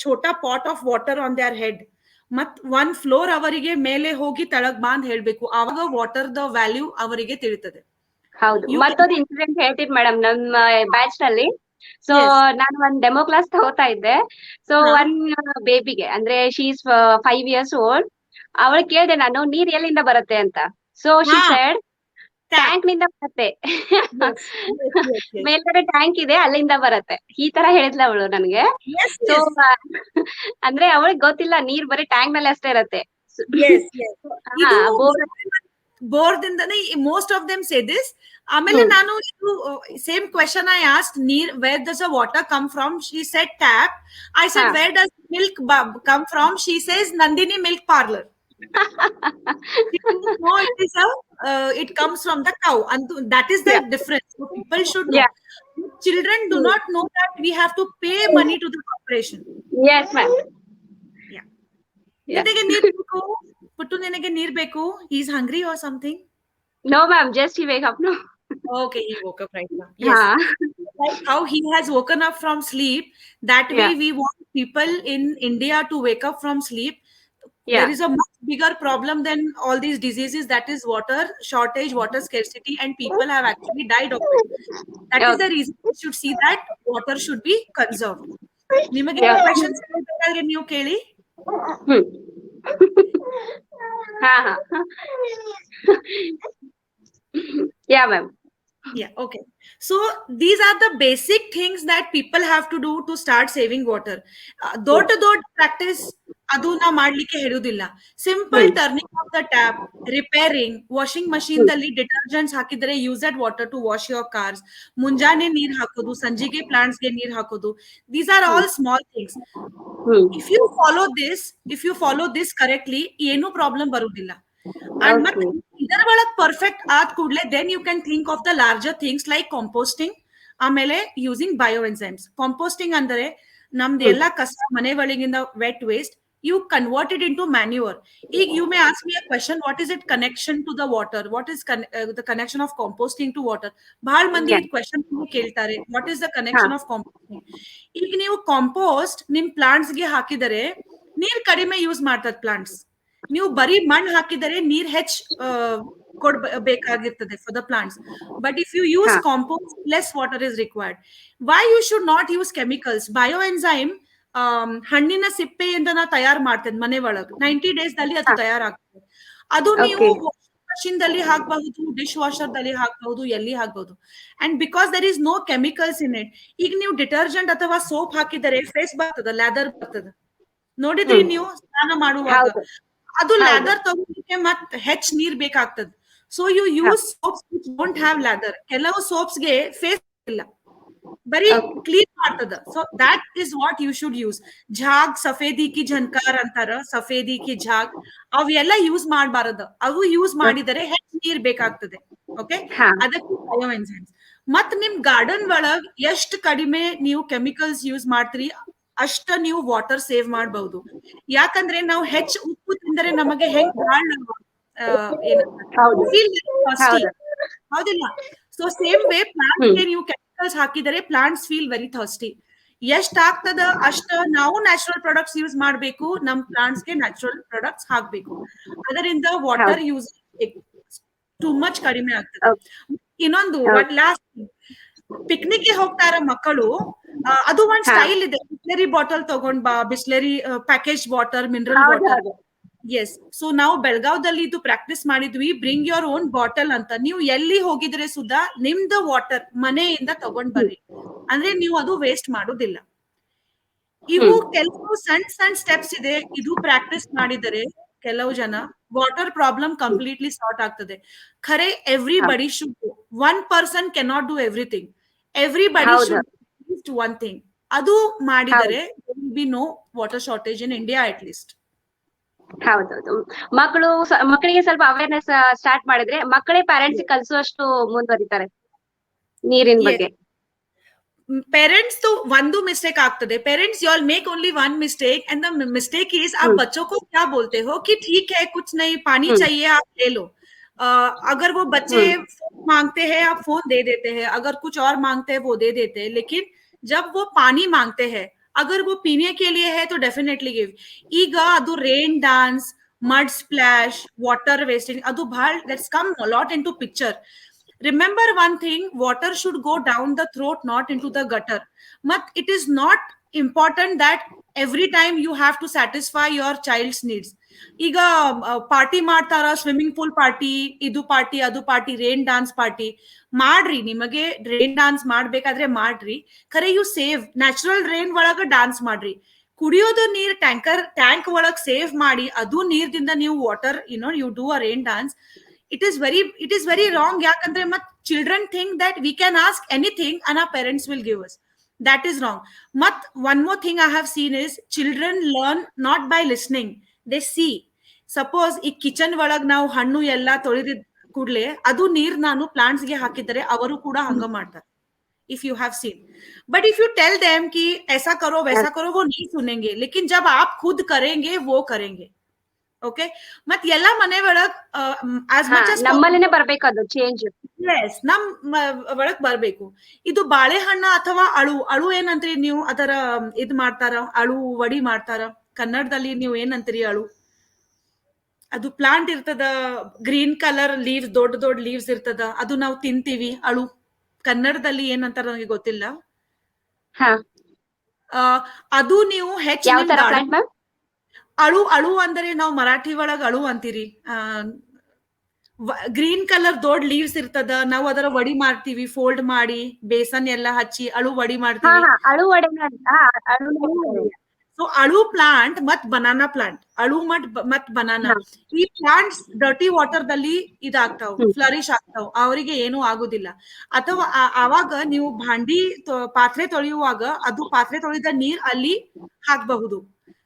[SPEAKER 1] छोटा pot of water on there head. ಮತ್ 1 ಫ್ಲೋರ್ ಅವರಿಗೆ ಮೇಲೆ ಹೋಗಿ ತಳಗ್ ಬಾಂದ್ ಹೇಳ್ಬೇಕು, ಆವಾಗ ವಾಟರ್ ದ ವ್ಯಾಲ್ಯೂ ಅವರಿಗೆ ತಿಳಿತದೆ.
[SPEAKER 2] ಹೌದು, ಮತ್ತೊಂದು ಇನ್ಸಿಡೆಂಟ್ ಹೇಳ್ತೀನಿ ಮೇಡಮ್. ನಮ್ಮ ಬ್ಯಾಚ್ ನಲ್ಲಿ ಸೊ ನಾನು ಒಂದ್ ಡೆಮೋ ಕ್ಲಾಸ್ ತಗೋತಾ ಇದ್ದೆ. ಸೊ ಒನ್ ಬೇಬಿಗೆ ಅಂದ್ರೆ ಶಿ ಇಸ್ 5 years old. ಅವಳು ಕೇಳ್ದೆ ನಾನು, ನೀರ್ ಎಲ್ಲಿಂದ ಬರುತ್ತೆ ಅಂತ. ಸೊ ಶಿ ಸೆಡ್ ಟ್ಯಾಂಕ್ ನಿಂದ ಬರುತ್ತೆ, ಮೇಲ್ಗಡೆ ಟ್ಯಾಂಕ್ ಇದೆ ಅಲ್ಲಿಂದ ಬರುತ್ತೆ, ಈ ತರ ಹೇಳಿದ್ಲ ಅವಳು ನನ್ಗೆ. ಸೊ ಅಂದ್ರೆ ಅವಳಿಗೆ ಗೊತ್ತಿಲ್ಲ ನೀರ್ ಬರೀ ಟ್ಯಾಂಕ್ ನಲ್ಲಿ ಅಷ್ಟೇ ಇರತ್ತೆ.
[SPEAKER 1] ಬೋರ್ದಿಂದನೇ most of them say this. ಆಮೇಲೆ ನಾನು ಇದು ಸೇಮ್ ಕ್ವೆಶನ್ ಐ ಆಸ್ಕ್ಡ್, ನೀರ್ where does a water come from? She said tap. I said where does milk come from? She says Nandini milk parlour. No, it comes from the cow, and that is the difference. So people should know. Children do not know that we have to pay money to the corporation.
[SPEAKER 2] Yes ma'am.
[SPEAKER 1] ನಿನಗೆ ನೀರ್ ಬೇಕು ಪುಟ್ಟು, ನಿನಗೆ ನೀರ್ ಬೇಕು? He is hungry or something?
[SPEAKER 2] No ma'am, just he wake up now.
[SPEAKER 1] Okay, he woke up right now. Yes. Like how he has woken up from sleep, that way we want people in India to wake up from sleep. There is a much bigger problem than all these diseases, that is water shortage, water scarcity, and people have actually died of it. That is the reason we should see that water should be conserved. ನಿಮಗೆ questions ಬೇಕಾದ್ರೆ ನೀವು ಕೇಳಿ.
[SPEAKER 2] Yeah ma'am.
[SPEAKER 1] Yeah, okay. So these are the basic things that people have to do to start saving water. ದೊಡ್ಡ practice ಅದು ನಾ ಮಾಡ್ಲಿಕ್ಕೆ ಹೇಳುದಿಲ್ಲ. Simple turning off the tap, repairing, washing machine ದಲ್ಲಿ ಡಿಟರ್ಜೆಂಟ್ಸ್ ಹಾಕಿದರೆ use that water to wash your cars, ಮುಂಜಾನೆ ನೀರ್ ಹಾಕೋದು, ಸಂಜೆಗೆ ಪ್ಲಾಂಟ್ಸ್ ಗೆ ನೀರ್ ಹಾಕೋದು. These are all small things. If you follow this correctly ಏನು ಪ್ರಾಬ್ಲಮ್ ಬರುದಿಲ್ಲ. ಅಂಡ್ ಮತ್ತೆ ಇದರ ಒಳಗ್ ಪರ್ಫೆಕ್ಟ್ ಆದ ಕೂಡಲೇ then you can think of the larger things like composting, ಆಮೇಲೆ ಯೂಸಿಂಗ್ ಬಯೋ ಎನ್ಸೈಮ್ಸ್. ಕಾಂಪೋಸ್ಟಿಂಗ್ ಅಂದ್ರೆ ನಮ್ದು ಎಲ್ಲಾ ಕಸ ಮನೆ ಒಳಗಿಂದ vet waste you convert it into manure. You may ask me a question, what is it connection to the water? What is the connection of composting to water? bahal mandi question keltare, what is the connection of composting? ಈಗ ನೀವು ಕಾಂಪೋಸ್ಟ್ ನಿಮ್ ಪ್ಲಾಂಟ್ಸ್ ಗೆ ಹಾಕಿದರೆ ನೀರ್ ಕಡಿಮೆ ಯೂಸ್ ಮಾಡ್ತದ ಪ್ಲಾಂಟ್ಸ್. ನೀವು ಬರೀ ಮಣ್ಣು ಹಾಕಿದರೆ ನೀರ್ ಹೆಚ್ಚ್ ಕೊಡ್ಬೇಕಾಗಿರ್ತದೆ for the plants. But if you use compost, less water is required. Why you should not use chemicals? Bioenzyme ಹಣ್ಣಿನ ಸಿಪ್ಪೆಯಿಂದ ನಾ ತಯಾರು ಮಾಡ್ತೇನೆ ಮನೆ ಒಳಗ್, 90 days ದಲ್ಲಿ ಅದು ತಯಾರಾಗ್ತದೆ. ಅದು ನೀವು ಮಷೀನ್ ದಲ್ಲಿ ಹಾಕಬಹುದು, ಡಿಶ್ ವಾಷರ್ ದಲ್ಲಿ ಹಾಕಬಹುದು, ಎಲ್ಲಿ ಹಾಕಬಹುದು. And because there is no chemicals in it. ಈಗ ನೀವು ಡಿಟರ್ಜೆಂಟ್ ಅಥವಾ ಸೋಪ್ ಹಾಕಿದರೆ ಫೇಸ್ ಬರ್ತದ, ಲ್ಯಾದರ್ ಬರ್ತದ. ನೋಡಿದ್ರಿ ನೀವು ಸ್ನಾನ ಮಾಡುವಾಗ? ಅದು ಲ್ಯಾದರ್ ತಗೋಲಿಕ್ಕೆ ಮತ್ ಹೆಚ್ಚ್ ನೀರ್ ಬೇಕಾಗ್ತದ. So you use soaps which don't have lather. ಕೆಲವು ಸೋಪ್ಸ್ ಗೆ ಫೇಸ್ ಇಲ್ಲ, ಬರೀ ಕ್ಲೀನ್ ಮಾಡ್ತದ. So that is what you should use. ಝಾಗ್, ಸಫೇದಿ ಕಿ ಝನ್ಕಾರ್ ಅಂತಾರ, ಸಫೇದಿ ಕಿ ಝಾಗ್, ಅವೆಲ್ಲ ಯೂಸ್ ಮಾಡಬಾರದು. ಅವು ಯೂಸ್ ಮಾಡಿದರೆ ಹೆಚ್ಚು ನೀರ್ ಬೇಕಾಗ್ತದೆ. ಓಕೆ, ಅದಕ್ಕೆ ಬಯೋ ಎನ್ಸೈಮ್ಸ್. ಮತ್ ನಿಮ್ ಗಾರ್ಡನ್ ಒಳಗ್ ಎಷ್ಟು ಕಡಿಮೆ ನೀವು ಕೆಮಿಕಲ್ಸ್ ಯೂಸ್ ಮಾಡ್ತೀರಿ ಅಷ್ಟ ನೀವು ವಾಟರ್ ಸೇವ್ ಮಾಡಬಹುದು. ಯಾಕಂದ್ರೆ ನಾವು ಹೆಚ್ಚು ಉಪ್ಪು ತಿಂದರೆ ನಮಗೆ ಹೆಂಗ್ ಹೌದಿಲ್ಲ? ಸೊ ಸೇಮ್ ವೇ ಪ್ಲಾಂಟ್ ಗೆ ನೀವು ಹಾಕಿದರೆ ಪ್ಲಾಂಟ್ಸ್ ಫೀಲ್ ವೆರಿ ಥರ್ಸ್ಟಿ. ಎಷ್ಟ್ ಆಗ್ತದ ಅಷ್ಟ ನಾವು ನ್ಯಾಚುರಲ್ ಪ್ರಾಡಕ್ಟ್ಸ್ ಯೂಸ್ ಮಾಡ್ಬೇಕು, ನಮ್ ಪ್ಲಾಂಟ್ಸ್ ಗೆ ನ್ಯಾಚುರಲ್ ಪ್ರಾಡಕ್ಟ್ಸ್ ಹಾಕ್ಬೇಕು. ಅದರಿಂದ ವಾಟರ್ ಯೂಸ್ ಟೂ ಮಚ್ ಕಡಿಮೆ ಆಗ್ತದೆ. ಇನ್ನೊಂದು ಲಾಸ್ಟ್, ಪಿಕ್ನಿಕ್ ಗೆ ಹೋಗ್ತಾರ ಮಕ್ಕಳು, ಅದು ಒಂದ್ ಸ್ಟೈಲ್ ಇದೆ. ಬಿಸ್ಲರಿ ಬಾಟಲ್ ತಗೊಂಡ್ ಬಾ, Bisleri package water, mineral water. Yes, so ನಾವು ಬೆಳಗಾವದಲ್ಲಿ ಇದು ಪ್ರಾಕ್ಟೀಸ್ ಮಾಡಿದ್ವಿ, ಬ್ರಿಂಗ್ ಯೋರ್ ಓನ್ ಬಾಟಲ್ ಅಂತ. ನೀವು ಎಲ್ಲಿ ಹೋಗಿದ್ರೆ ಸುಧಾ ನಿಮ್ದು ವಾಟರ್ ಮನೆಯಿಂದ ತಗೊಂಡ್ ಬರ್ರಿ, ಅಂದ್ರೆ ನೀವು ಅದು ವೇಸ್ಟ್ ಮಾಡೋದಿಲ್ಲ. ಇವು ಕೆಲವು ಸಣ್ಣ ಸ್ಟೆಪ್ಸ್ ಇದೆ, ಇದು ಪ್ರಾಕ್ಟೀಸ್ ಮಾಡಿದರೆ ಕೆಲವು ಜನ ವಾಟರ್ ಪ್ರಾಬ್ಲಮ್ ಕಂಪ್ಲೀಟ್ಲಿ ಸಾರ್ಟ್ ಆಗ್ತದೆ. ಖರೆ everybody should, one person cannot do everything. Everybody should one thing. ಅದು ಮಾಡಿದರೆ there will be no water shortage in India at least.
[SPEAKER 2] ಹೌದೌದು, ಮಕ್ಕಳಿಗೆ ಸ್ವಲ್ಪ ಅವೇರ್ನೆಸ್ ಸ್ಟಾರ್ಟ್ ಮಾಡಿದ್ರೆ ಮಕ್ಕಳೇ ಪ್ಯಾರೆಂಟ್ಸ್ ಕಲಿಸುವಷ್ಟು ಮುಂದುವರಿತಾರೆ ನೀರಿನ ಬಗ್ಗೆ.
[SPEAKER 1] पेरेंट्स तो ಒಂದು ಮಿಸ್ಟೇಕ್ ಆಗ್ತದೆ parents you all make only one mistake and the mistake is आप बच्चों को क्या बोलते हो कि ठीक है कुछ नहीं पानी चाहिए आप ले लो अगर वो बच्चे फोन मांगते हैं आप फोन दे देते हैं अगर कुछ और मांगते हैं वो दे देते हैं लेकिन जब वो पानी मांगते हैं अगर वो पीने के लिए है तो डेफिनेटली गिव ಈಗ ಅದು rain dance mud splash water wasting ಅದು ಬಹಳ let's come lot into picture remember one thing water should go down the throat not into the gutter but it is not important that every time you have to satisfy your child's needs ಈಗ ಪಾರ್ಟಿ ಮಾಡ್ತಾರ ಸ್ವಿಮ್ಮಿಂಗ್ ಪೂಲ್ ಪಾರ್ಟಿ ಇದು ಪಾರ್ಟಿ ಅದು ಪಾರ್ಟಿ ರೇನ್ ಡಾನ್ಸ್ ಪಾರ್ಟಿ ಮಾಡ್ರಿ ನಿಮಗೆ ರೇನ್ ಡಾನ್ಸ್ ಮಾಡ್ಬೇಕಾದ್ರೆ ಮಾಡ್ರಿ ಖರೆ ಯು ಸೇವ್ ನ್ಯಾಚುರಲ್ ರೇನ್ ಒಳಗ ಡಾನ್ಸ್ ಮಾಡ್ರಿ ಕುಡಿಯೋದು ನೀರ್ ಟ್ಯಾಂಕ್ ಒಳಗ್ ಸೇವ್ ಮಾಡಿ ಅದು ನೀರ್ದಿಂದ ನೀವು water you do a rain dance it is very wrong yakandre mat children think that we can ask anything and our parents will give us that is wrong mat one more thing I have seen is children learn not by listening they see suppose ಈ ಕಿಚನ್ ಒಳಗ್ ನಾವು ಹಣ್ಣು ಎಲ್ಲ ತೊಳೆದ ಕೂಡಲೇ ಅದು ನೀರ್ ನಾನು ಪ್ಲಾಂಟ್ಸ್ ಗೆ ಹಾಕಿದರೆ ಅವರು ಕೂಡ ಹಂಗ ಮಾಡ್ತಾರೆ if you have seen but if you tell them ki ऐसा करो वैसा करो वो नहीं सुनेंगे लेकिन जब आप खुद करेंगे वो करेंगे ಓಕೆ ಮತ್ ಎಲ್ಲಾ ಮನೆ ಒಳಗ್ ಆಸ್ ಮಚ್ ಆಸ್
[SPEAKER 2] ನಮ್ಮಲ್ಲಿನೇ ಬರ್ಬೇಕು ಅದು ಚೇಂಜ್
[SPEAKER 1] ಎಸ್ ನಮ್ ಒಳಗ್ ಬರ್ಬೇಕು ಇದು ಬಾಳೆಹಣ್ಣ ಅಥವಾ ಅಳು ಏನಂತೀರಿ ನೀವು ಅದರ ಇದ್ ಮಾಡ್ತಾರ ಅಳು ವಡಿ ಮಾಡ್ತಾರ ಕನ್ನಡದಲ್ಲಿ ನೀವು ಏನಂತೀರಿ ಅಳು ಅದು ಪ್ಲಾಂಟ್ ಇರ್ತದ ಗ್ರೀನ್ ಕಲರ್ ಲೀವ್ಸ್ ದೊಡ್ಡ ದೊಡ್ಡ ಲೀವ್ಸ್ ಇರ್ತದ ಅದು ನಾವು ತಿಂತೀವಿ ಅಳು ಕನ್ನಡದಲ್ಲಿ ಏನಂತಾರ ನನಗೆ ಗೊತ್ತಿಲ್ಲ ಅದು ನೀವು ಹೆಚ್ಚು ಅಳು ಅಂದರೆ ನಾವು ಮರಾಠಿ ಒಳಗ ಅಳು ಅಂತೀರಿ ಗ್ರೀನ್ ಕಲರ್ ದೊಡ್ಡ ಲೀವ್ಸ್ ಇರ್ತದ ನಾವು ಅದರ ವಡಿ ಮಾಡ್ತೀವಿ ಫೋಲ್ಡ್ ಮಾಡಿ ಬೇಸನ್ ಎಲ್ಲ ಹಚ್ಚಿ ಅಳು ವಡಿ ಮಾಡ್ತೀವಿ ಸೊ ಅಳು ಪ್ಲಾಂಟ್ ಮತ್ ಬನಾನಾ ಪ್ಲಾಂಟ್ ಅಳು ಮತ್ ಬನಾನಾ ಈ ಪ್ಲಾಂಟ್ಸ್ ಡರ್ಟಿ ವಾಟರ್ ದಲ್ಲಿ ಇದಾಗ್ತಾವ್ ಫ್ಲರಿಶ್ ಆಗ್ತಾವ್ ಅವರಿಗೆ ಏನೂ ಆಗುದಿಲ್ಲ ಅಥವಾ ಆವಾಗ ನೀವು ಪಾತ್ರೆ ತೊಳೆಯುವಾಗ ಅದು ಪಾತ್ರೆ ತೊಳೆದ ನೀರ್ ಅಲ್ಲಿ ಹಾಕಬಹುದು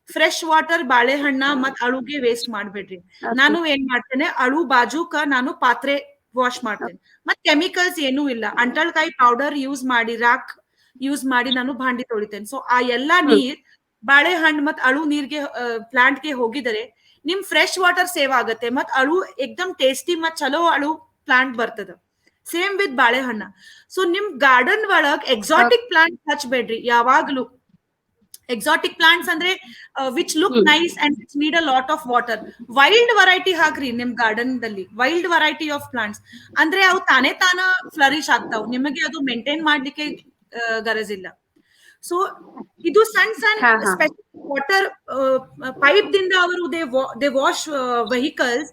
[SPEAKER 1] ಫ್ರೆಶ್ ವಾಟರ್ ಬಾಳೆಹಣ್ಣ ಮತ್ ಅಳುಗೆ ವೇಸ್ಟ್ ಮಾಡ್ಬೇಡ್ರಿ ನಾನು ಏನ್ ಮಾಡ್ತೇನೆ ಅಳು ಬಾಜುಕ ನಾನು ಪಾತ್ರೆ ವಾಶ್ ಮಾಡ್ತೇನೆ ಮತ್ ಕೆಮಿಕಲ್ಸ್ ಏನೂ ಇಲ್ಲ ಅಂಟಳ್ಕಾಯಿ ಪೌಡರ್ ಯೂಸ್ ಮಾಡಿ ರಾಕ್ ಯೂಸ್ ಮಾಡಿ ನಾನು ಭಾಂಡಿ ತೊಳಿತೇನೆ ಸೊ ಆ ಎಲ್ಲಾ ನೀರ್ ಬಾಳೆಹಣ್ಣು ಮತ್ ಅಳು ನೀರ್ಗೆ ಪ್ಲಾಂಟ್ ಗೆ ಹೋಗಿದರೆ ನಿಮ್ ಫ್ರೆಶ್ ವಾಟರ್ ಸೇವ್ ಆಗತ್ತೆ ಮತ್ ಅಳು ಎಕ್ದಮ್ ಟೇಸ್ಟಿ ಮತ್ ಚಲೋ ಅಳು ಪ್ಲಾಂಟ್ ಬರ್ತದ ಸೇಮ್ ವಿತ್ ಬಾಳೆಹಣ್ಣ ಸೊ ನಿಮ್ ಗಾರ್ಡನ್ ಒಳಗ್ ಎಕ್ಸಾಟಿಕ್ ಪ್ಲಾಂಟ್ ಹಚ್ಬೇಡ್ರಿ ಯಾವಾಗ್ಲೂ exotic plants andre which look nice and which need a lot of water wild variety ಹಾಕ್ರಿ ನಿಮ್ ಗಾರ್ಡನ್ ದಲ್ಲಿ wild variety of plants ಅಂದ್ರೆ ಅವು ತಾನೇ ತಾನ ಫ್ಲರಿಶ್ ಆಗ್ತಾವ್ ನಿಮಗೆ ಅದು ಮೇಂಟೈನ್ ಮಾಡ್ಲಿಕ್ಕೆ ಗರಜಿಲ್ಲ ಸೊ ಇದು ಸಣ್ಣ ವಾಟರ್ ಪೈಪ್ ದಿಂದ ಅವರು ದೇ ವಾಶ್ ವೆಹಿಕಲ್ಸ್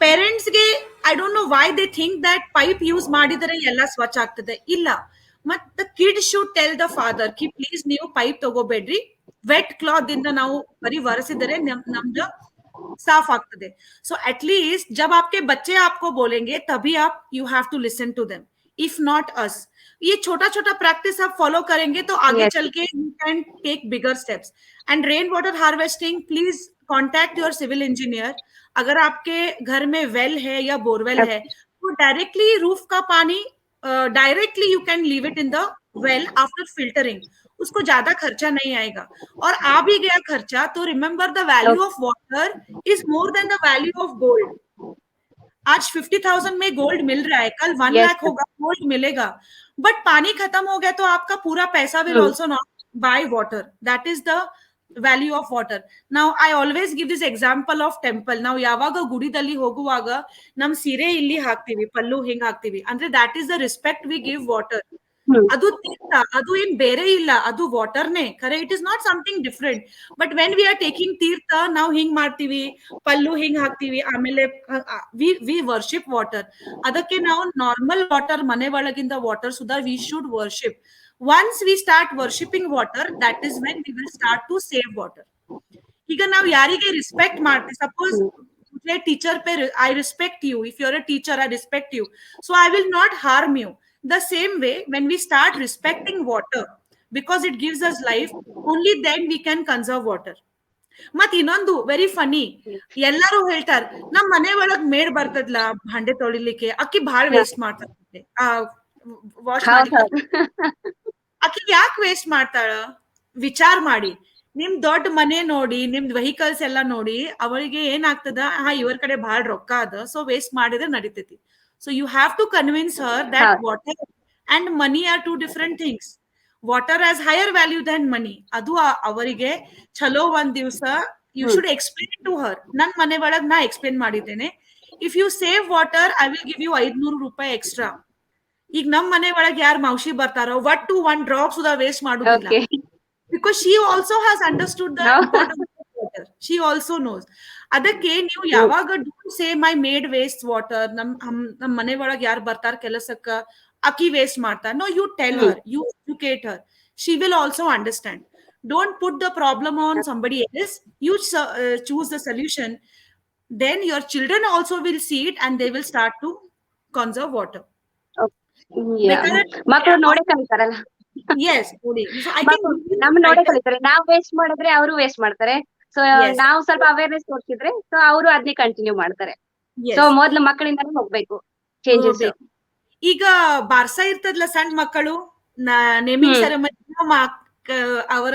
[SPEAKER 1] ಪೇರೆಂಟ್ಸ್ ಗೆ I don't know why they think that pipe use ಮಾಡಿದರೆ ಎಲ್ಲ ಸ್ವಚ್ಛ ಆಗ್ತದೆ ಇಲ್ಲ ಮತ್ the kid should tell the father Ki please ನೀವು ಪೈಪ್ ತಗೋಬೇಡ್ರಿ ವೆಟ್ ಕ್ಲಾತ್ ಇಂದ ನಾವು ಬರೀ ಒರೆಸಿದರೆ ನಮ್ದು साफ ಆಗ್ತದೆ ಸೊ ಅಟ್ ಲೀಸ್ಟ್ जब आपके बच्चे आपको बोलेंगे तभी आप you have to listen to them if not us ये छोटा छोटा प्रैक्टिस आप फॉलो करेंगे तो आगे चल के you can take bigger steps and rain water harvesting please contact your civil engineer अगर आपके घर में वेल है या बोरवेल है तो डायरेक्टली रूफ का पानी directly you can leave it in the well after filtering उसको ज्यादा खर्चा नहीं आएगा और आ भी गया खर्चा तो remember the value of water is more than the value of gold आज 50,000 में गोल्ड मिल रहा है कल 1 लाख होगा गोल्ड मिलेगा बट पानी खत्म हो गया तो आपका पूरा पैसा will also not buy water that is the value of water ನಾವು I always give this example of temple ನಾವು ಯಾವಾಗ ಗುಡಿದಲ್ಲಿ ಹೋಗುವಾಗ ನಮ್ ಸೀರೆ ಇಲ್ಲಿ ಹಾಕ್ತಿವಿ ಪಲ್ಲು ಹಿಂಗ್ ಹಾಕ್ತಿವಿ ಅಂದ್ರೆ that is the respect we give water ಅದು ತೀರ್ಥ ಅದು ಏನ್ ಬೇರೆ ಇಲ್ಲ ಅದು ವಾಟರ್ನೇ ಖರೆ it is not something different but when we are taking ತೀರ್ಥ ನಾವು ಹಿಂಗ್ ಮಾಡ್ತೀವಿ ಪಲ್ಲು ಹಿಂಗ್ ಹಾಕ್ತಿವಿ ಆಮೇಲೆ ವಿ ವರ್ಷಿಪ್ ವಾಟರ್ ಅದಕ್ಕೆ ನಾವು ನಾರ್ಮಲ್ ವಾಟರ್ ಮನೆ ಒಳಗಿಂದ water Sudha we should worship once we start worshipping water that is when we will start to save water ಈಗ ನಾವು ಯಾರಿಗೆ ರೆಸ್ಪೆಕ್ಟ್ ಮಾಡ್ತೀವಿ suppose teacher pay I respect you if you're a teacher I respect you so I will not harm you the same way when we start respecting water because it gives us life only then we can conserve water ಮತ್ ಇನ್ನೊಂದು ವೆರಿ ಫನಿ ಎಲ್ಲರೂ ಹೇಳ್ತಾರ ನಮ್ ಮನೆ ಒಳಗ್ ಮೇಡ್ ಬರ್ತದ್ಲ ಭಾಂಡೆ ತೊಳಿಲಿಕ್ಕೆ ಅಕ್ಕಿ ಬಹಳ ವೇಸ್ಟ್ ಮಾಡ್ತಾರೆ ವಾಶ್ ಆಕಿ ಯಾಕೆ ವೇಸ್ಟ್ ಮಾಡ್ತಾಳ ವಿಚಾರ ಮಾಡಿ. ನಿಮ್ ದೊಡ್ಡ ಮನೆ ನೋಡಿ, ನಿಮ್ದ್ ವೆಹಿಕಲ್ಸ್ ಎಲ್ಲ ನೋಡಿ ಅವಳಿಗೆ ಏನಾಗ್ತದ, ಇವ್ರ ಕಡೆ ಬಹಳ ರೊಕ್ಕ ಅದ, ಸೊ ವೇಸ್ಟ್ ಮಾಡಿದ್ರೆ ನಡಿತೈತಿ. So you have to convince her that water and money are two different things. Water has higher value than money. ಅದು ಅವರಿಗೆ ಚಲೋ ಒಂದ್ ದಿವಸ you should explain to her. ನನ್ ಮನೆ ಒಳಗ್ ನಾ ಎಕ್ಸ್ಪ್ಲೇನ್ ಮಾಡಿದ್ದೇನೆ, if you save water I will give you 500 ರೂಪಾಯಿ ಎಕ್ಸ್ಟ್ರಾ. ಈಗ ನಮ್ ಮನೆ ಒಳಗ್ ಯಾರು ಮೌಶಿ ಬರ್ತಾರೋ ಒಟ್ಟು 1 ಡ್ರಾಪ್ ಸುಧಾ ವೇಸ್ಟ್ ಮಾಡುದಿಲ್ಲ. Because she also has understood the importance of water. She also knows. ಅದಕ್ಕೆ ನೀವು ಯಾವಾಗ don't say my maid waste water, ನಮ್ ಮನೆ ಒಳಗ್ ಯಾರು ಬರ್ತಾರ ಕೆಲಸಕ್ಕ ಅಕ್ಕಿ ವೇಸ್ಟ್ ಮಾಡ್ತಾರ. No, you tell her, you educate her. She will also understand. Don't put the problem on somebody else. You choose the solution. Then your children also will see it and they will start to conserve water.
[SPEAKER 2] ಮಕ್ಕಳು ನೋಡೇ ಕಲಿತಾರಲ್ಲ.
[SPEAKER 1] Yes,
[SPEAKER 2] ನಮ್ ನೋಡೇ ಕಲಿತಾರೆ. ನಾವ್ ವೇಸ್ಟ್ ಮಾಡಿದ್ರೆ ಅವರು ವೇಸ್ಟ್ ಮಾಡ್ತಾರೆ. ಸೊ ನಾವು ಸ್ವಲ್ಪ ಅವೇರ್ನೆಸ್ ತೋರಿಸಿದ್ರೆ ಸೊ ಅವರು ಅದನ್ನೇ ಕಂಟಿನ್ಯೂ ಮಾಡ್ತಾರೆ. ಸೊ ಮೊದ್ಲು ಮಕ್ಕಳಿಂದಾನೇ ಹೋಗ್ಬೇಕು ಚೇಂಜಸ್.
[SPEAKER 1] ಈಗ ಬಾರ್ಸಾ ಇರ್ತದಲ್ಲ ಸಣ್ಣ ಮಕ್ಕಳು, ನೇಮಿಂಗ್ ಸೆರೆಮನಿ ಅವರ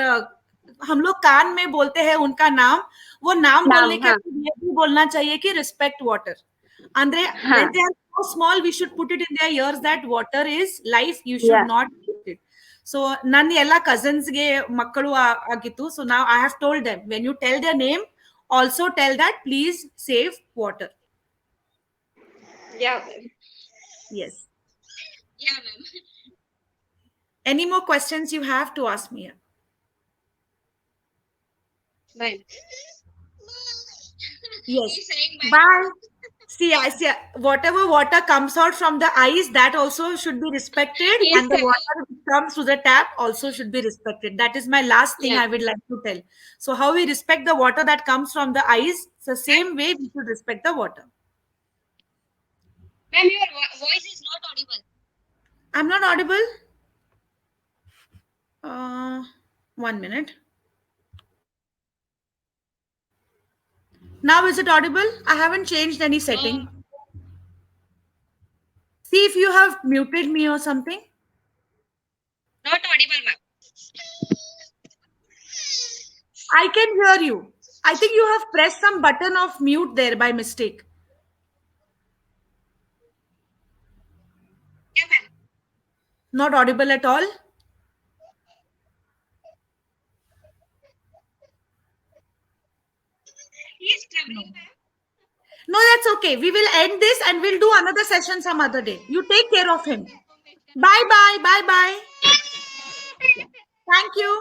[SPEAKER 1] हम लोग कान में बोलते हैं उनका नाम, वो नाम बोलने के लिए भी बोलना चाहिए कि रिस्पेक्ट वाटर. ಅಂದ್ರೆ when they are so small we should put it in their ears that water is life, you should not waste it. So ನನ್ನ ಎಲ್ಲ ಕಸಿನ್ಸ್ ಗೆ ಮಕ್ಕಳು ಆಗಿತ್ತು. So now I have told them, when you tell their name also tell that please save water.
[SPEAKER 2] Yeah.
[SPEAKER 1] Yes.
[SPEAKER 2] Yeah, ma'am.
[SPEAKER 1] Any more questions you have to ask me?
[SPEAKER 2] Bye.
[SPEAKER 1] Yes. Bye. See, whatever water comes out from the eyes, that also should be respected. Yes, and the water which comes through the tap also should be respected. That is my last thing I would like to tell. So how we respect the water that comes from the eyes, it's the same way we should respect the water.
[SPEAKER 2] Ma'am, your voice is not audible.
[SPEAKER 1] I'm not audible? 1 minute. Now is it audible? I haven't changed any setting. See if you have muted me or something.
[SPEAKER 2] Not audible, ma'am.
[SPEAKER 1] I can hear you. I think you have pressed some button of mute there by mistake.
[SPEAKER 2] Yeah, ma'am.
[SPEAKER 1] Not audible at all?
[SPEAKER 2] He's troubling, ma'am.
[SPEAKER 1] No, that's okay. We will end this and we'll do another session some other day. You take care of him. Bye bye. Bye bye. Thank you.